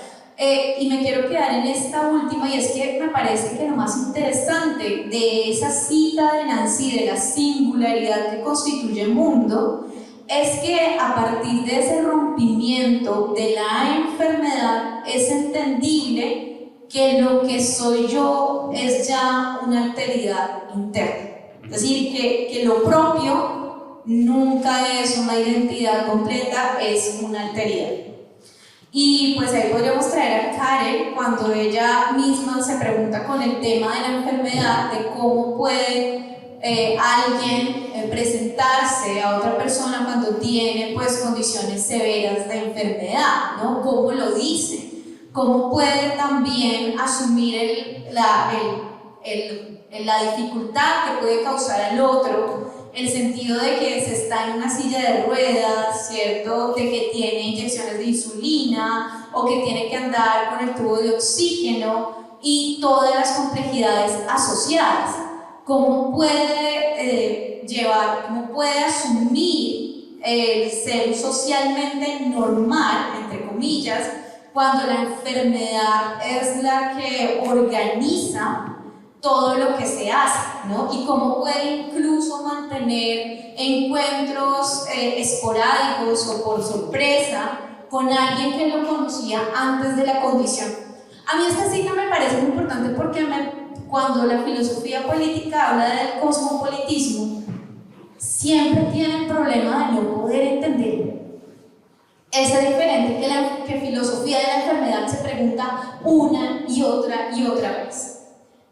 Y me quiero quedar en esta última, y es que me parece que lo más interesante de esa cita de Nancy, de la singularidad que constituye el mundo, es que a partir de ese rompimiento de la enfermedad es entendible que lo que soy yo es ya una alteridad interna. Es decir, que lo propio nunca es una identidad completa, es una alteridad. Y pues ahí podríamos traer a Karen cuando ella misma se pregunta con el tema de la enfermedad, de cómo puede alguien presentarse a otra persona cuando tiene pues condiciones severas de enfermedad, ¿no? ¿Cómo lo dice? ¿Cómo puede también asumir la dificultad que puede causar al otro? El sentido de que se está en una silla de ruedas, ¿cierto? De que tiene inyecciones de insulina o que tiene que andar con el tubo de oxígeno y todas las complejidades asociadas. ¿Cómo puede cómo puede asumir el ser socialmente normal, entre comillas, cuando la enfermedad es la que organiza todo lo que se hace, ¿no? Y cómo puede incluso mantener encuentros esporádicos o por sorpresa con alguien que lo conocía antes de la condición. A mí esta cita me parece muy importante porque cuando la filosofía política habla del cosmopolitismo, siempre tiene el problema de no poder entender. Es diferente que filosofía de la enfermedad se pregunta una y otra vez,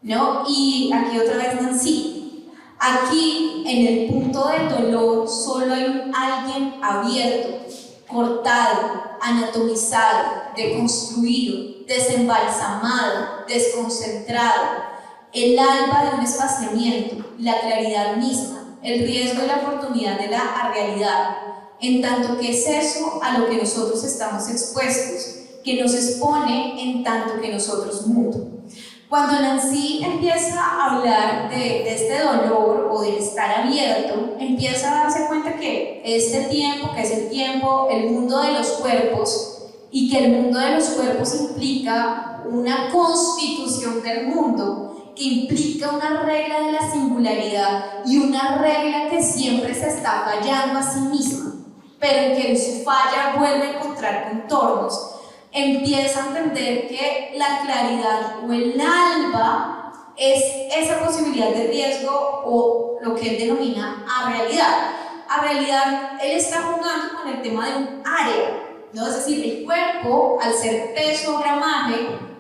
¿no? Y aquí otra vez Nancy. Aquí, en el punto del dolor, solo hay alguien abierto, cortado, anatomizado, deconstruido, desembalsamado, desconcentrado, el alba de un espaciamiento, la claridad misma, el riesgo y la oportunidad de la realidad, en tanto que es eso a lo que nosotros estamos expuestos, que nos expone en tanto que nosotros mundo. Cuando Nancy empieza a hablar de este dolor o del estar abierto, empieza a darse cuenta que este tiempo, que es el mundo de los cuerpos, y que el mundo de los cuerpos implica una constitución del mundo, que implica una regla de la singularidad y una regla que siempre se está fallando a sí misma, pero en que en su falla vuelve a encontrar contornos. Empieza a entender que la claridad o el alba es esa posibilidad de riesgo o lo que él denomina realidad. A realidad, él está jugando con el tema de un área, ¿no? Es decir, el cuerpo, al ser peso o gramaje,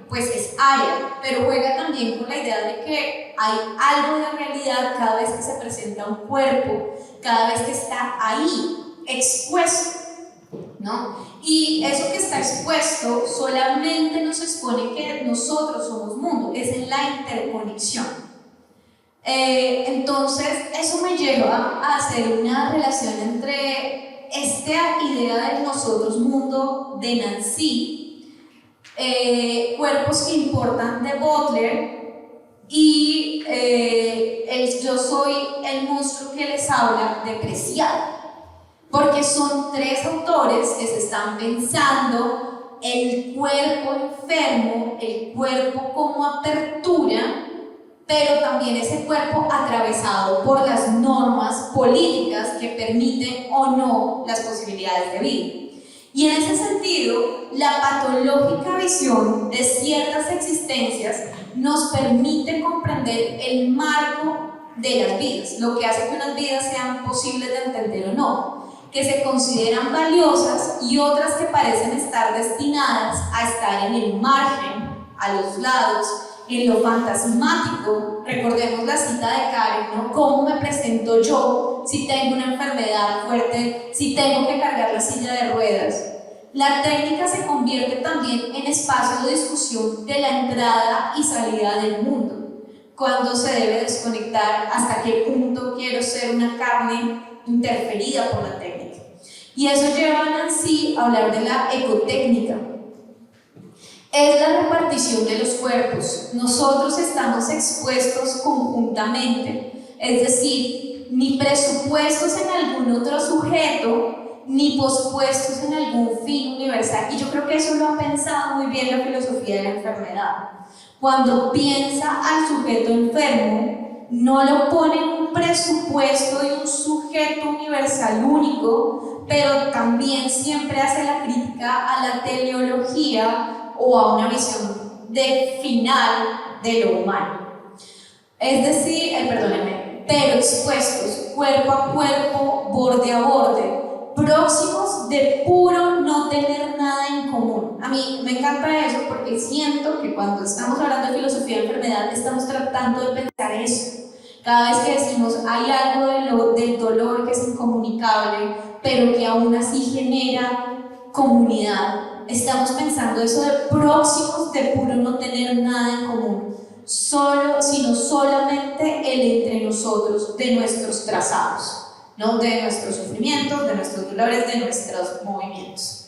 pues es área, pero juega también con la idea de que hay algo de realidad cada vez que se presenta un cuerpo, cada vez que está ahí, expuesto, ¿no? Y eso que está expuesto solamente nos expone que nosotros somos mundo, es en la interconexión. Entonces, eso me lleva a hacer una relación entre esta idea de nosotros mundo de Nancy, cuerpos que importan de Butler, y el yo soy el monstruo que les habla de Preciado, porque son tres autores que se están pensando el cuerpo enfermo, el cuerpo como apertura, pero también ese cuerpo atravesado por las normas políticas que permiten o no las posibilidades de vida. Y en ese sentido, la patológica visión de ciertas existencias nos permite comprender el marco de las vidas, lo que hace que unas vidas sean posibles de entender o no, que se consideran valiosas y otras que parecen estar destinadas a estar en el margen, a los lados, en lo fantasmático. Recordemos la cita de Karen, ¿no? ¿Cómo me presento yo si tengo una enfermedad fuerte, si tengo que cargar la silla de ruedas? La técnica se convierte también en espacio de discusión de la entrada y salida del mundo. ¿Cuándo se debe desconectar? ¿Hasta qué punto quiero ser una carne interferida por la técnica? Y eso lleva a Nancy a hablar de la ecotécnica. Es la repartición de los cuerpos. Nosotros estamos expuestos conjuntamente, es decir, ni presupuestos en algún otro sujeto, ni pospuestos en algún fin universal. Y yo creo que eso lo ha pensado muy bien la filosofía de la enfermedad. Cuando piensa al sujeto enfermo, no lo pone en un presupuesto de un sujeto universal único, pero también siempre hace la crítica a la teleología o a una visión de final de lo humano. Es decir, pero expuestos cuerpo a cuerpo, borde a borde, próximos de puro no tener nada en común. A mí me encanta eso porque siento que cuando estamos hablando de filosofía de enfermedad estamos tratando de pensar eso. Cada vez que decimos hay algo del dolor que es incomunicable, pero que aún así genera comunidad, estamos pensando eso de próximos de puro no tener nada en común, sino solamente el entre nosotros, de nuestros trazados, ¿no? De nuestros sufrimientos, de nuestros dolores, de nuestros movimientos.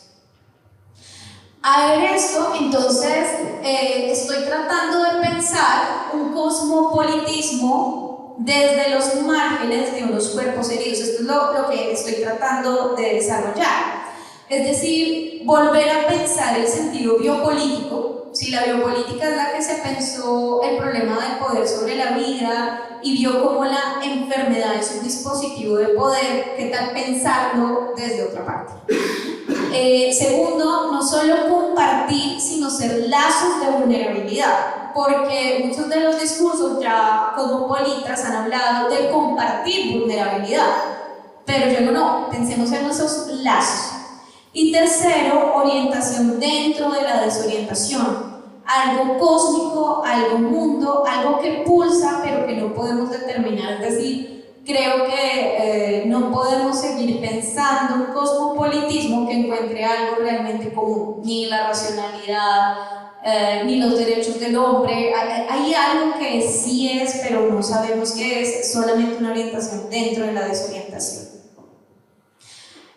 A ver esto, entonces estoy tratando de pensar un cosmopolitismo desde los márgenes de unos cuerpos heridos. Esto es lo que estoy tratando de desarrollar. Es decir, volver a pensar el sentido biopolítico. Si la biopolítica es la que se pensó el problema del poder sobre la vida y vio cómo la enfermedad es un dispositivo de poder, ¿qué tal pensarlo desde otra parte? Segundo, no solo compartir, sino ser lazos de vulnerabilidad, porque muchos de los discursos ya cosmopolitas han hablado de compartir vulnerabilidad, pero yo no, pensemos en esos lazos. Y tercero, orientación dentro de la desorientación, algo cósmico, algo mundo, algo que pulsa pero que no podemos determinar. Es decir, creo que no podemos seguir pensando un cosmopolitismo que encuentre algo realmente común, ni la racionalidad, ni los derechos del hombre. Hay algo que sí es, pero no sabemos qué es, solamente una orientación dentro de la desorientación.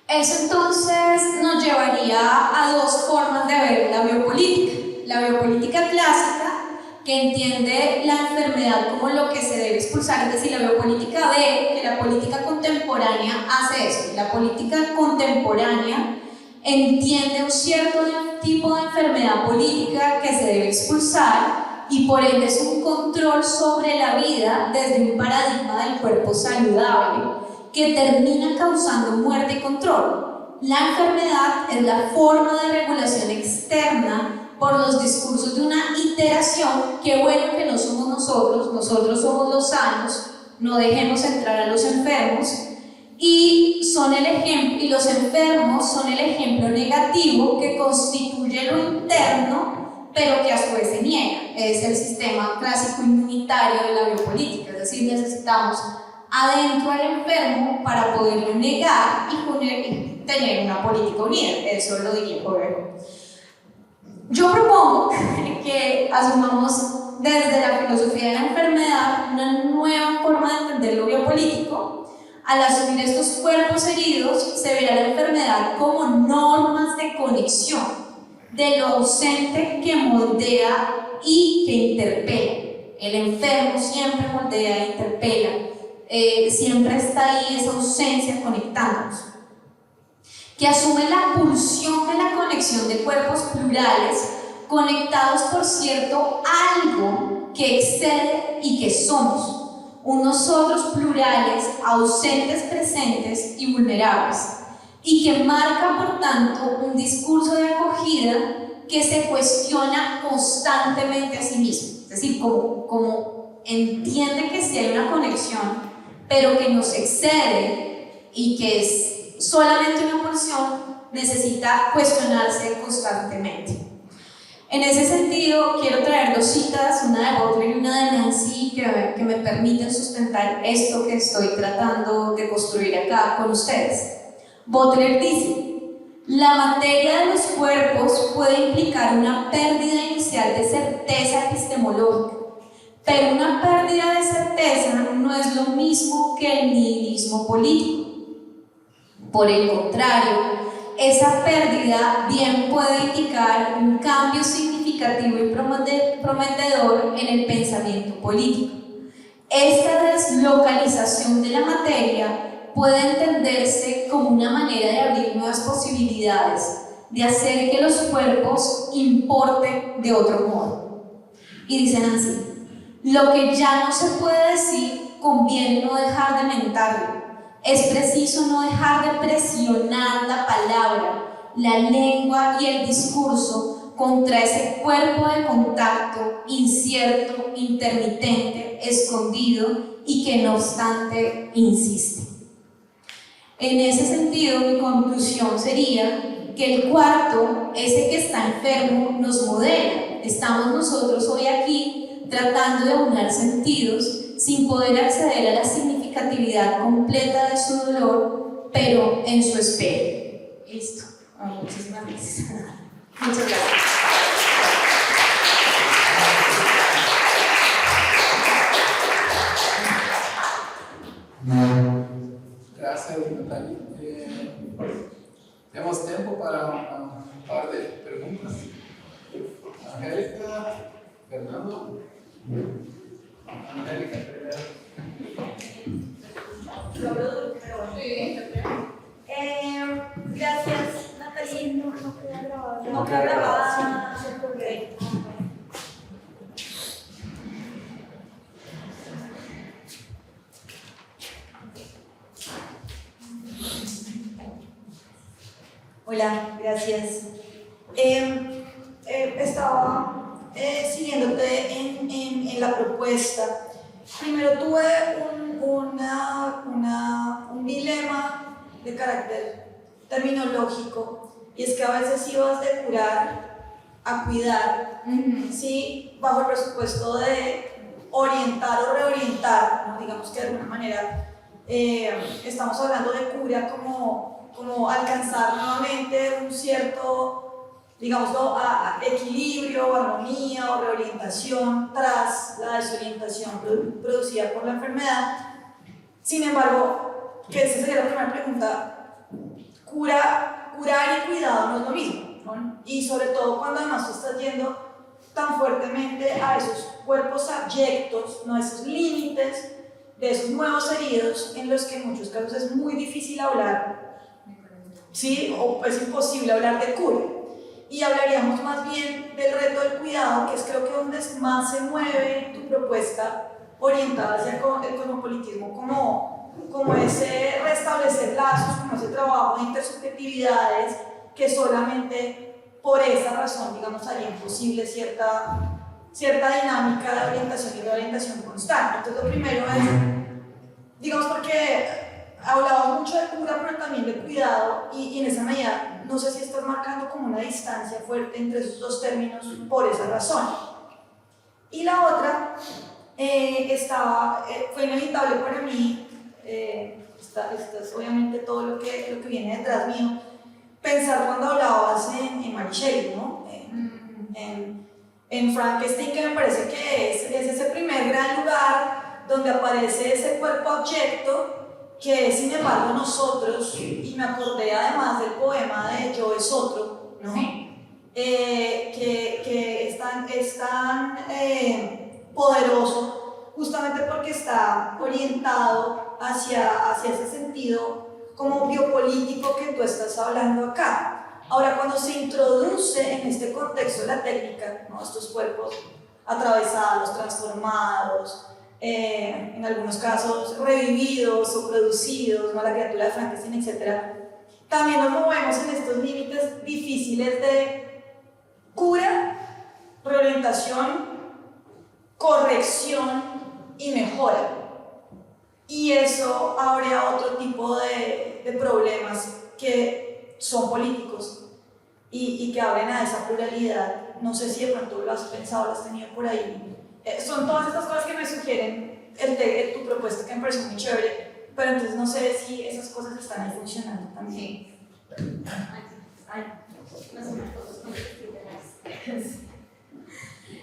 Eso entonces nos llevaría a dos formas de ver la biopolítica. La biopolítica clásica, que entiende la enfermedad como lo que se debe expulsar, es decir, la biopolítica ve que la política contemporánea hace eso. La política contemporánea entiende un cierto tipo de enfermedad política que se debe expulsar y por ende es un control sobre la vida desde un paradigma del cuerpo saludable que termina causando muerte y control. La enfermedad es la forma de regulación externa por los discursos de una iteración. Qué bueno que no somos nosotros somos los sanos, no dejemos entrar a los enfermos, y los enfermos son el ejemplo negativo que constituye lo interno, pero que a su vez se niega. Es el sistema clásico inmunitario de la biopolítica, es decir, necesitamos adentro al enfermo para poderlo negar y tener una política unida. Eso lo diría Jovejo. Yo propongo que asumamos desde la filosofía de la enfermedad una nueva forma de entender lo biopolítico. Al asumir estos cuerpos heridos, se verá la enfermedad como normas de conexión de lo ausente que moldea y que interpela. El enfermo siempre moldea e interpela, siempre está ahí esa ausencia conectándonos, que asume la pulsión de la conexión de cuerpos plurales conectados por cierto algo que excede y que somos, un nosotros plurales, ausentes, presentes y vulnerables. y que marca, por tanto, un discurso de acogida que se cuestiona constantemente a sí mismo. Es decir, como entiende que sí hay una conexión, pero que nos excede y que es solamente una porción, necesita cuestionarse constantemente. En ese sentido, quiero traer dos citas, una de Butler y una de Nancy, que me permiten sustentar esto que estoy tratando de construir acá con ustedes. Butler dice: la materia de los cuerpos puede implicar una pérdida inicial de certeza epistemológica, pero una pérdida de certeza no es lo mismo que el nihilismo político. Por el contrario, esa pérdida bien puede indicar un cambio significativo y prometedor en el pensamiento político. Esta deslocalización de la materia puede entenderse como una manera de abrir nuevas posibilidades, de hacer que los cuerpos importen de otro modo. Y dicen así: lo que ya no se puede decir, conviene no dejar de mentarlo. Es preciso no dejar de presionar la palabra, la lengua y el discurso contra ese cuerpo de contacto incierto, intermitente, escondido y que no obstante insiste. En ese sentido, mi conclusión sería que el cuarto, ese que está enfermo, nos modela. Estamos nosotros hoy aquí tratando de aunar sentidos sin poder acceder a la significatividad completa de su dolor, pero en su espera. Listo. Muchísimas gracias. Muchas gracias. Gracias, Natalia. Tenemos tiempo para un par de preguntas. Angélica, Fernando. Angélica, primero. Gracias, Natalia. No queda grabada. Hola, gracias. Estaba siguiéndote en la propuesta. Primero tuve un dilema de carácter terminológico, y es que a veces ibas de curar a cuidar, ¿sí? Bajo el presupuesto de orientar o reorientar, ¿no? Digamos que de alguna manera estamos hablando de cura como alcanzar nuevamente un cierto, digámoslo, equilibrio, armonía o reorientación tras la desorientación producida por la enfermedad. Sin embargo, que esa sería la primera pregunta, curar y cuidado no es lo mismo, ¿no? Y sobre todo cuando además tú estás yendo tan fuertemente a esos cuerpos abyectos, ¿no? Esos límites de esos nuevos heridos en los que en muchos casos es muy difícil hablar, ¿sí? O es imposible hablar de cura. Y hablaríamos más bien del reto del cuidado, que es creo que donde más se mueve tu propuesta orientada hacia el cosmopolitismo, como ese restablecer lazos, como ese trabajo de intersubjetividades que solamente por esa razón, digamos, haría imposible cierta dinámica de orientación y de orientación constante. Entonces lo primero es, digamos, porque hablaba mucho de cura, pero también de cuidado, y en esa medida no sé si estás marcando como una distancia fuerte entre esos dos términos por esa razón. Y la otra fue inevitable para mí, es obviamente todo lo que viene detrás mío, pensar cuando hablabas en Mary Shelley, ¿no? En Frankenstein, que me parece que es ese primer gran lugar donde aparece ese cuerpo objeto que sin embargo nosotros, y me acordé además del poema de Yo es otro, ¿no? Que es tan poderoso justamente porque está orientado hacia ese sentido como biopolítico que tú estás hablando acá. Ahora, cuando se introduce en este contexto de la técnica, ¿no? Estos cuerpos atravesados, transformados, en algunos casos revividos o producidos, ¿no? La criatura de Frankenstein, etc., también nos movemos en estos límites difíciles de cura, reorientación, corrección y mejora. Y eso abre a otro tipo de problemas que son políticos y que abren a esa pluralidad. No sé si de pronto lo has pensado, lo has tenido por ahí. Son todas estas cosas que me sugieren tu propuesta, que me parece muy chévere, pero entonces no sé si esas cosas están ahí funcionando también.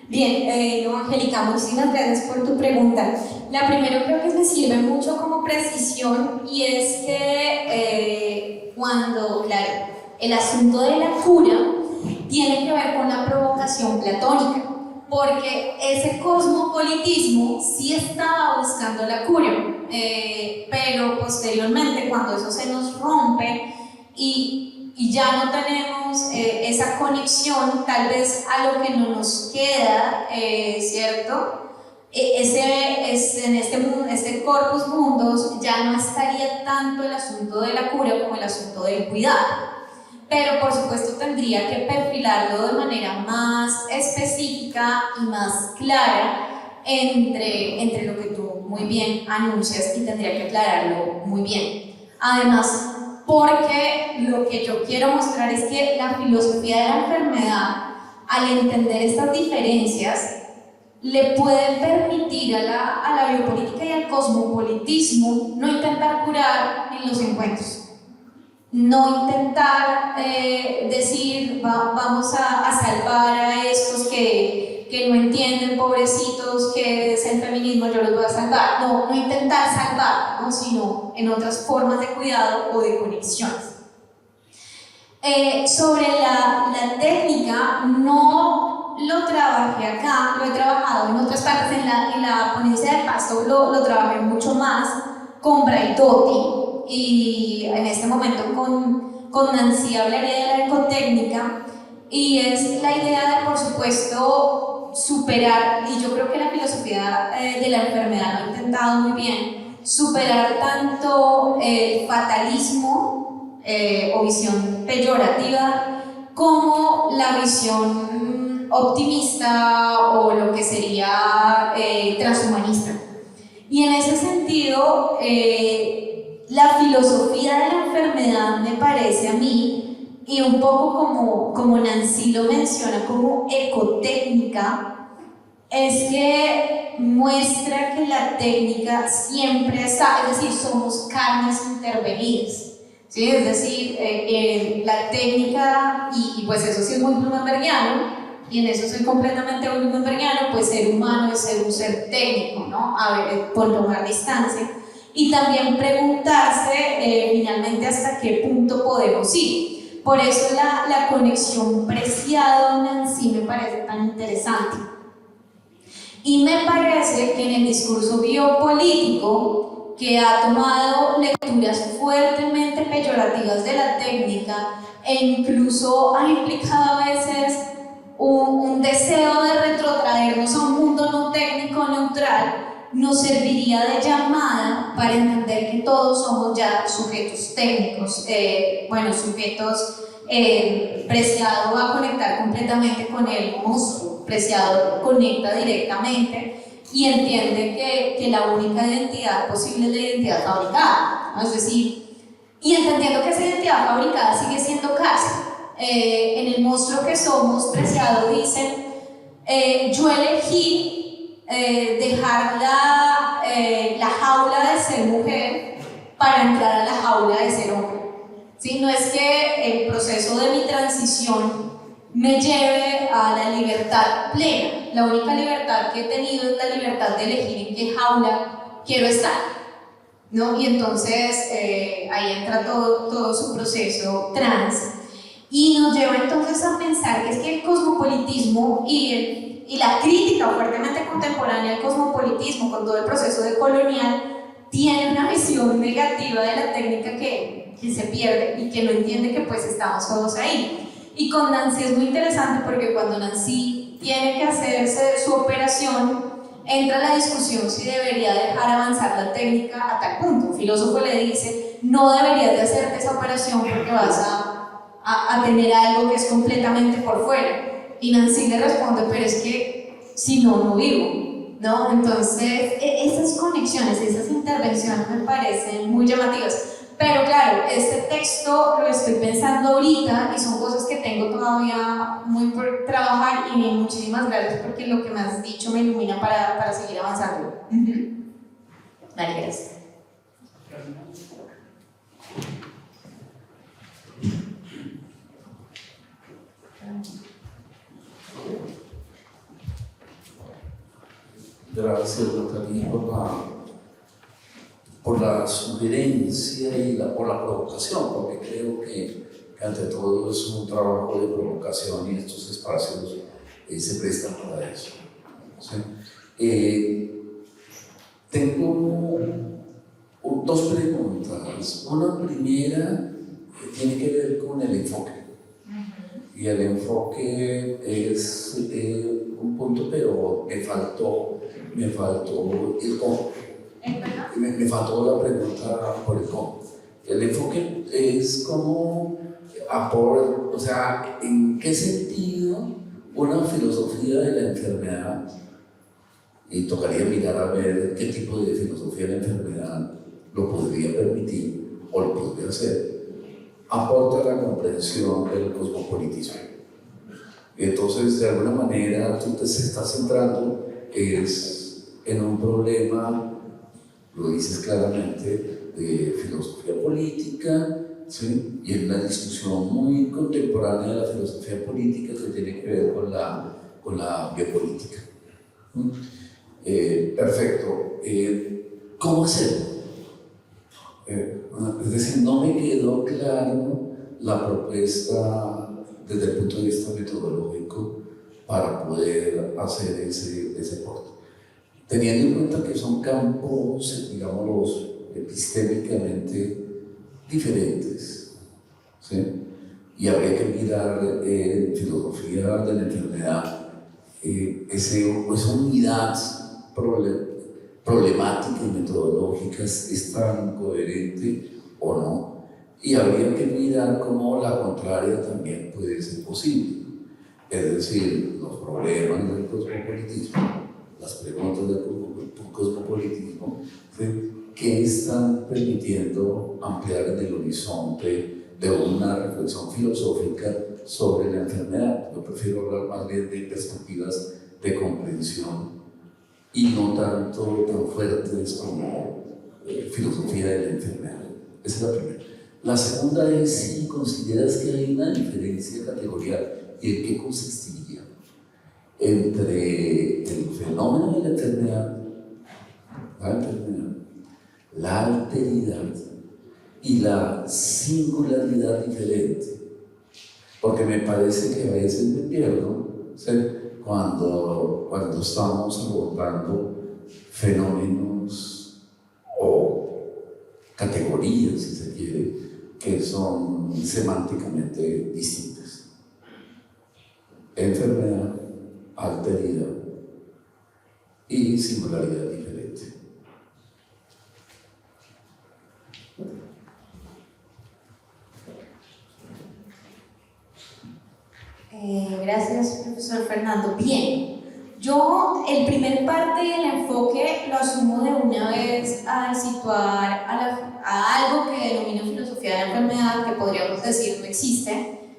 Bien, Angélica, muchísimas gracias por tu pregunta. La primera creo que me sirve mucho como precisión y es que cuando, claro, el asunto de la cura tiene que ver con la provocación platónica, porque ese cosmopolitismo sí estaba buscando la cura, pero posteriormente cuando eso se nos rompe y ya no tenemos esa conexión tal vez a lo que no nos queda, ¿cierto? En este corpus mundos ya no estaría tanto el asunto de la cura como el asunto del cuidado. Pero por supuesto tendría que perfilarlo de manera más específica y más clara entre lo que tú muy bien anuncias, y tendría que aclararlo muy bien. Además, porque lo que yo quiero mostrar es que la filosofía de la enfermedad, al entender estas diferencias, le puede permitir a la biopolítica y al cosmopolitismo no intentar curar en los encuentros. No intentar decir vamos a salvar a estos que no entienden, pobrecitos, que es el feminismo, yo los voy a salvar. No intentar salvar, ¿no? Sino en otras formas de cuidado o de conexiones. Sobre la técnica, no lo trabajé acá, lo he trabajado en otras partes, en la ponencia de Pasto lo trabajé mucho más con Braitotti. Y en este momento con Nancy hablaría de la ecotécnica, y es la idea de, por supuesto, superar, y yo creo que la filosofía de la enfermedad lo ha intentado muy bien, superar tanto el fatalismo o visión peyorativa como la visión optimista o lo que sería transhumanista. Y en ese sentido, la filosofía de la enfermedad me parece a mí, y un poco como Nancy lo menciona como ecotécnica, es que muestra que la técnica siempre está, es decir, somos carnes intervenidas, ¿sí? Es decir, la técnica, y pues eso sí es muy Bloombergiano, y en eso soy completamente Bloombergiano, pues ser humano es ser un ser técnico, ¿no? Por tomar distancia. Y también preguntarse finalmente hasta qué punto podemos ir. Por eso la conexión Preciado-Nancy me parece tan interesante. Y me parece que en el discurso biopolítico, que ha tomado lecturas fuertemente peyorativas de la técnica e incluso ha implicado a veces un deseo de retrotraernos a un mundo no técnico neutral, nos serviría de llamada para entender que todos somos ya sujetos técnicos, sujetos. Preciado va a conectar completamente con el monstruo, Preciado conecta directamente y entiende que la única identidad posible es la identidad fabricada, ¿no? Es decir, y entendiendo que esa identidad fabricada sigue siendo cárcel. En el monstruo que somos, Preciado dice, yo elegí dejar la jaula de ser mujer para entrar a la jaula de ser hombre. ¿Sí? No es que el proceso de mi transición me lleve a la libertad plena. La única libertad que he tenido es la libertad de elegir en qué jaula quiero estar, ¿no? Y entonces ahí entra todo su proceso trans, y nos lleva entonces a pensar que es que el cosmopolitismo y la crítica fuertemente contemporánea al cosmopolitismo con todo el proceso decolonial tiene una visión negativa de la técnica que se pierde y que no entiende que pues estamos todos ahí. Y con Nancy es muy interesante porque cuando Nancy tiene que hacerse su operación, entra la discusión si debería dejar avanzar la técnica a tal punto. Un filósofo le dice, no deberías de hacerte esa operación porque vas a tener algo que es completamente por fuera. Y Nancy le responde, pero es que si no, no vivo, ¿no? Entonces, esas conexiones, esas intervenciones me parecen muy llamativas. Pero claro, este texto lo estoy pensando ahorita y son cosas que tengo todavía muy por trabajar, y muchísimas gracias porque lo que me has dicho me ilumina para seguir avanzando. Vale, gracias. Gracias, Natalie, por la sugerencia y por la provocación, porque creo que ante todo es un trabajo de provocación y estos espacios se prestan para eso. ¿Sí? Tengo dos preguntas. Una primera tiene que ver con el enfoque. Y el enfoque es un punto, pero me faltó el cómo. Me faltó la pregunta por el cómo. El enfoque es como, o sea, ¿en qué sentido una filosofía de la enfermedad, y tocaría mirar a ver qué tipo de filosofía de la enfermedad lo podría permitir o lo podría hacer, aporta la comprensión del cosmopolitismo? Entonces, de alguna manera, tú te estás centrando en un problema, lo dices claramente, de filosofía política, ¿sí? Y en una discusión muy contemporánea de la filosofía política que tiene que ver con la biopolítica. Perfecto. ¿Cómo hacerlo? Es decir, no me quedó claro la propuesta desde el punto de vista metodológico para poder hacer ese aporte. Teniendo en cuenta que son campos, digámoslos, epistémicamente diferentes, ¿sí? Y habría que mirar en filosofía de la enfermedad esa unidad problemática y metodológica es tan coherente o no, y habría que mirar cómo la contraria también puede ser posible, es decir, los problemas del cosmopolitismo, las preguntas del cosmopolitismo, que están permitiendo ampliar en el horizonte de una reflexión filosófica sobre la enfermedad. Yo prefiero hablar más bien de perspectivas de comprensión y no tanto tan fuertes como filosofía de la enfermedad. Esa es la primera. La segunda es si consideras que hay una diferencia categorial y en qué consistiría entre el fenómeno de la enfermedad, la alteridad y la singularidad diferente. Porque me parece que a veces me pierdo, ¿sí? Cuando estamos abordando fenómenos o categorías, si se quiere, que son semánticamente distintas. Enfermedad, alteridad y singularidad diferente. Gracias, profesor Fernando. Bien, yo el primer parte del enfoque lo asumo de una vez al situar a algo que denomino filosofía de la enfermedad, que podríamos decir no existe.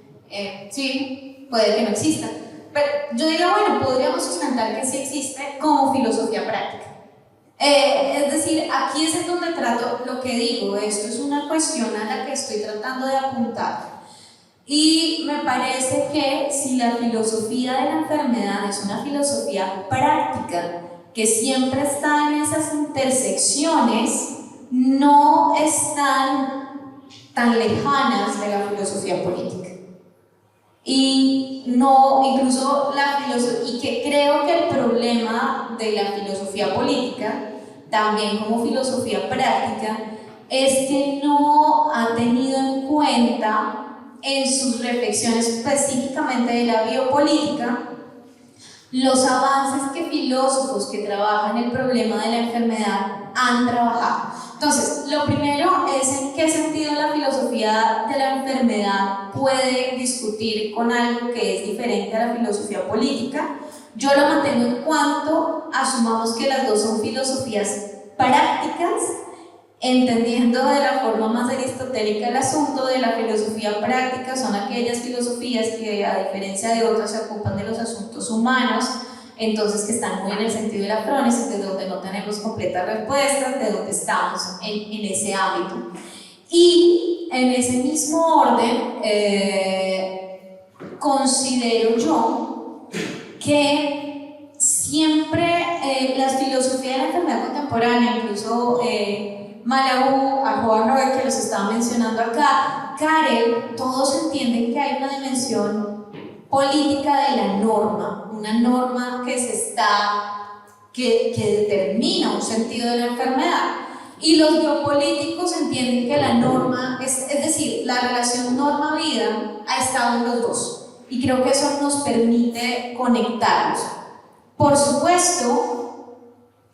Sí, puede que no exista, pero yo diría, bueno, podríamos sustentar que sí existe como filosofía práctica. Es decir, aquí es en donde trato lo que digo, esto es una cuestión a la que estoy tratando de apuntar. Y me parece que si la filosofía de la enfermedad es una filosofía práctica que siempre está en esas intersecciones, no están tan lejanas de la filosofía política. Y no, incluso y que creo que el problema de la filosofía política, también como filosofía práctica, es que no ha tenido en cuenta en sus reflexiones específicamente de la biopolítica los avances que filósofos que trabajan el problema de la enfermedad han trabajado. Entonces, lo primero es en qué sentido la filosofía de la enfermedad puede discutir con algo que es diferente a la filosofía política. Yo lo mantengo en cuanto asumamos que las dos son filosofías prácticas, entendiendo de la forma más aristotélica el asunto. De la filosofía práctica son aquellas filosofías que, a diferencia de otras, se ocupan de los asuntos humanos, entonces que están muy en el sentido de la frónesis, de donde no tenemos completas respuestas, de donde estamos en ese ámbito. Y en ese mismo orden, considero yo que siempre las filosofías de la enfermedad contemporánea, incluso Malabou, Johan, que los estaba mencionando acá, Karel, todos entienden que hay una dimensión política de la norma, una norma que determina un sentido de la enfermedad. Y los biopolíticos entienden que la norma, es decir, la relación norma-vida ha estado en los dos. Y creo que eso nos permite conectarnos. Por supuesto,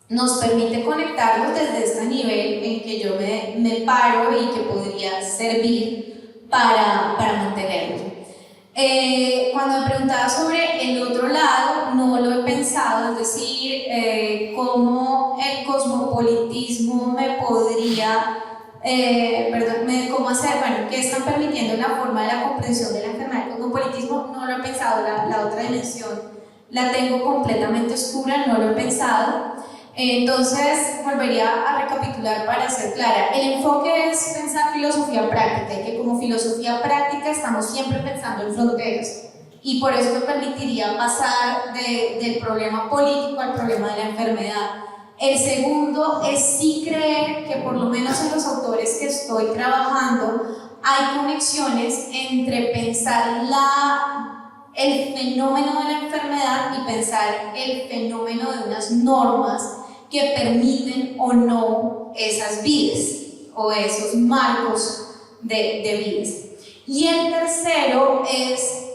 nos permite conectarnos desde este nivel en que yo me paro y que podría servir para mantenerlo. Cuando me preguntaba sobre el otro lado, no lo he pensado, es decir, cómo el cosmopolitismo me podría, cómo hacer, bueno, qué están permitiendo la forma de la comprensión de la enfermedad del cosmopolitismo, no lo he pensado. La otra dimensión la tengo completamente oscura, no lo he pensado. Entonces, volvería a recapitular para ser clara. El enfoque es pensar filosofía práctica, y que como filosofía práctica estamos siempre pensando en fronteras, y por eso me permitiría pasar del problema político al problema de la enfermedad. El segundo es sí creer que, por lo menos en los autores que estoy trabajando, hay conexiones entre pensar el fenómeno de la enfermedad y pensar el fenómeno de unas normas que permiten o no esas vidas o esos marcos de vidas. Y el tercero es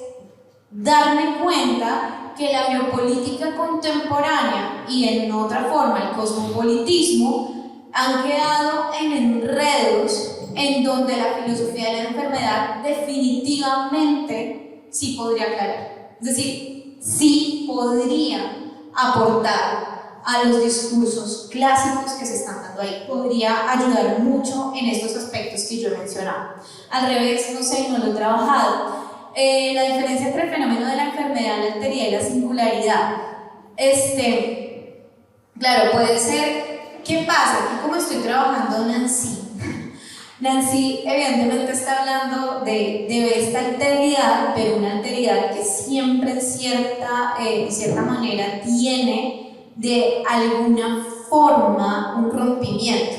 darme cuenta que la biopolítica contemporánea y, en otra forma, el cosmopolitismo han quedado en enredos en donde la filosofía de la enfermedad definitivamente sí podría aclarar, es decir, sí podría aportar a los discursos clásicos que se están dando ahí, podría ayudar mucho en estos aspectos que yo he mencionado. Al revés, no sé, no lo he trabajado. La diferencia entre el fenómeno de la enfermedad, la alteridad y la singularidad, claro, puede ser, ¿qué pasa? Aquí, como estoy trabajando Nancy evidentemente está hablando de esta alteridad, pero una alteridad que siempre en cierta manera tiene de alguna forma un rompimiento.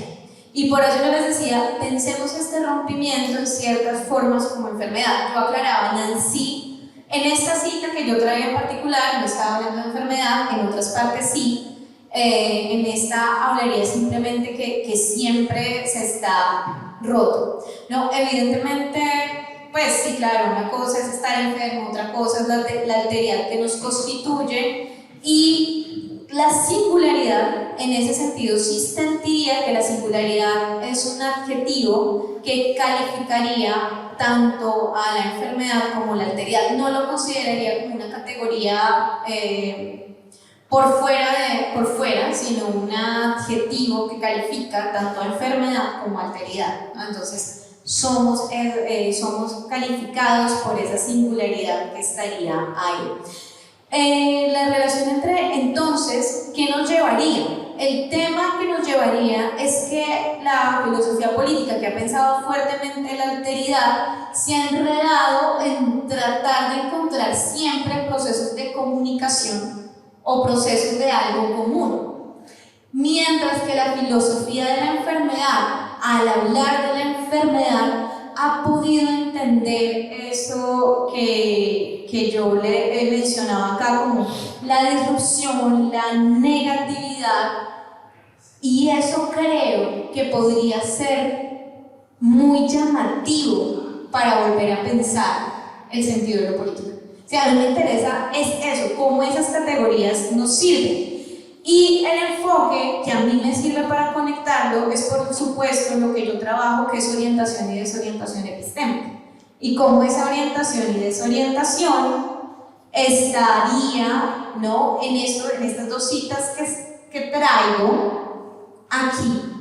Y por eso yo les decía, pensemos este rompimiento en ciertas formas como enfermedad. Yo aclaraba, Nancy, en esta cita que yo traía en particular, no estaba hablando de enfermedad, en otras partes sí. En esta hablaría simplemente que siempre se está roto, ¿no? Evidentemente, pues sí, claro, una cosa es estar enfermo, otra cosa es la alteridad que nos constituye, y la singularidad, en ese sentido, sí sentiría que la singularidad es un adjetivo que calificaría tanto a la enfermedad como la alteridad. No lo consideraría como una categoría por fuera, sino un adjetivo que califica tanto a enfermedad como a alteridad, ¿no? Entonces, somos calificados por esa singularidad que estaría ahí. La relación entonces, ¿qué nos llevaría? El tema que nos llevaría es que la filosofía política, que ha pensado fuertemente en la alteridad, se ha enredado en tratar de encontrar siempre procesos de comunicación o procesos de algo común, mientras que la filosofía de la enfermedad, al hablar de la enfermedad, ha podido entender eso que yo le he mencionado acá, como la disrupción, la negatividad, y eso creo que podría ser muy llamativo para volver a pensar el sentido de lo político. O sea, a mí me interesa es eso, cómo esas categorías nos sirven. Y el enfoque que a mí me sirve para conectarlo es, por supuesto, lo que yo trabajo, que es orientación y desorientación epistémica. Y cómo esa orientación y desorientación estaría, ¿no?, en estas dos citas que traigo aquí,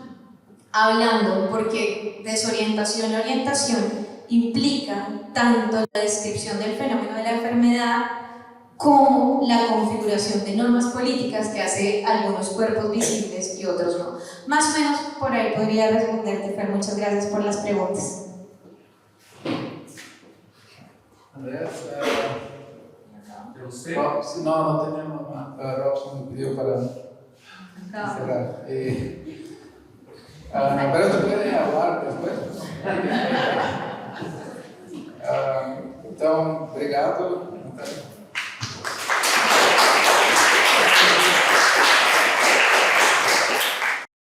hablando, porque desorientación y orientación implican tanto la descripción del fenómeno de la enfermedad como la configuración de normas políticas que hace algunos cuerpos visibles y otros no. Más o menos por ahí podría responderte, Fer. Muchas gracias por las preguntas. Andrés, ¿De usted? Robson, no tenemos más. Robson me pidió para cerrar. Pero te pueden hablar después. Então, obrigado.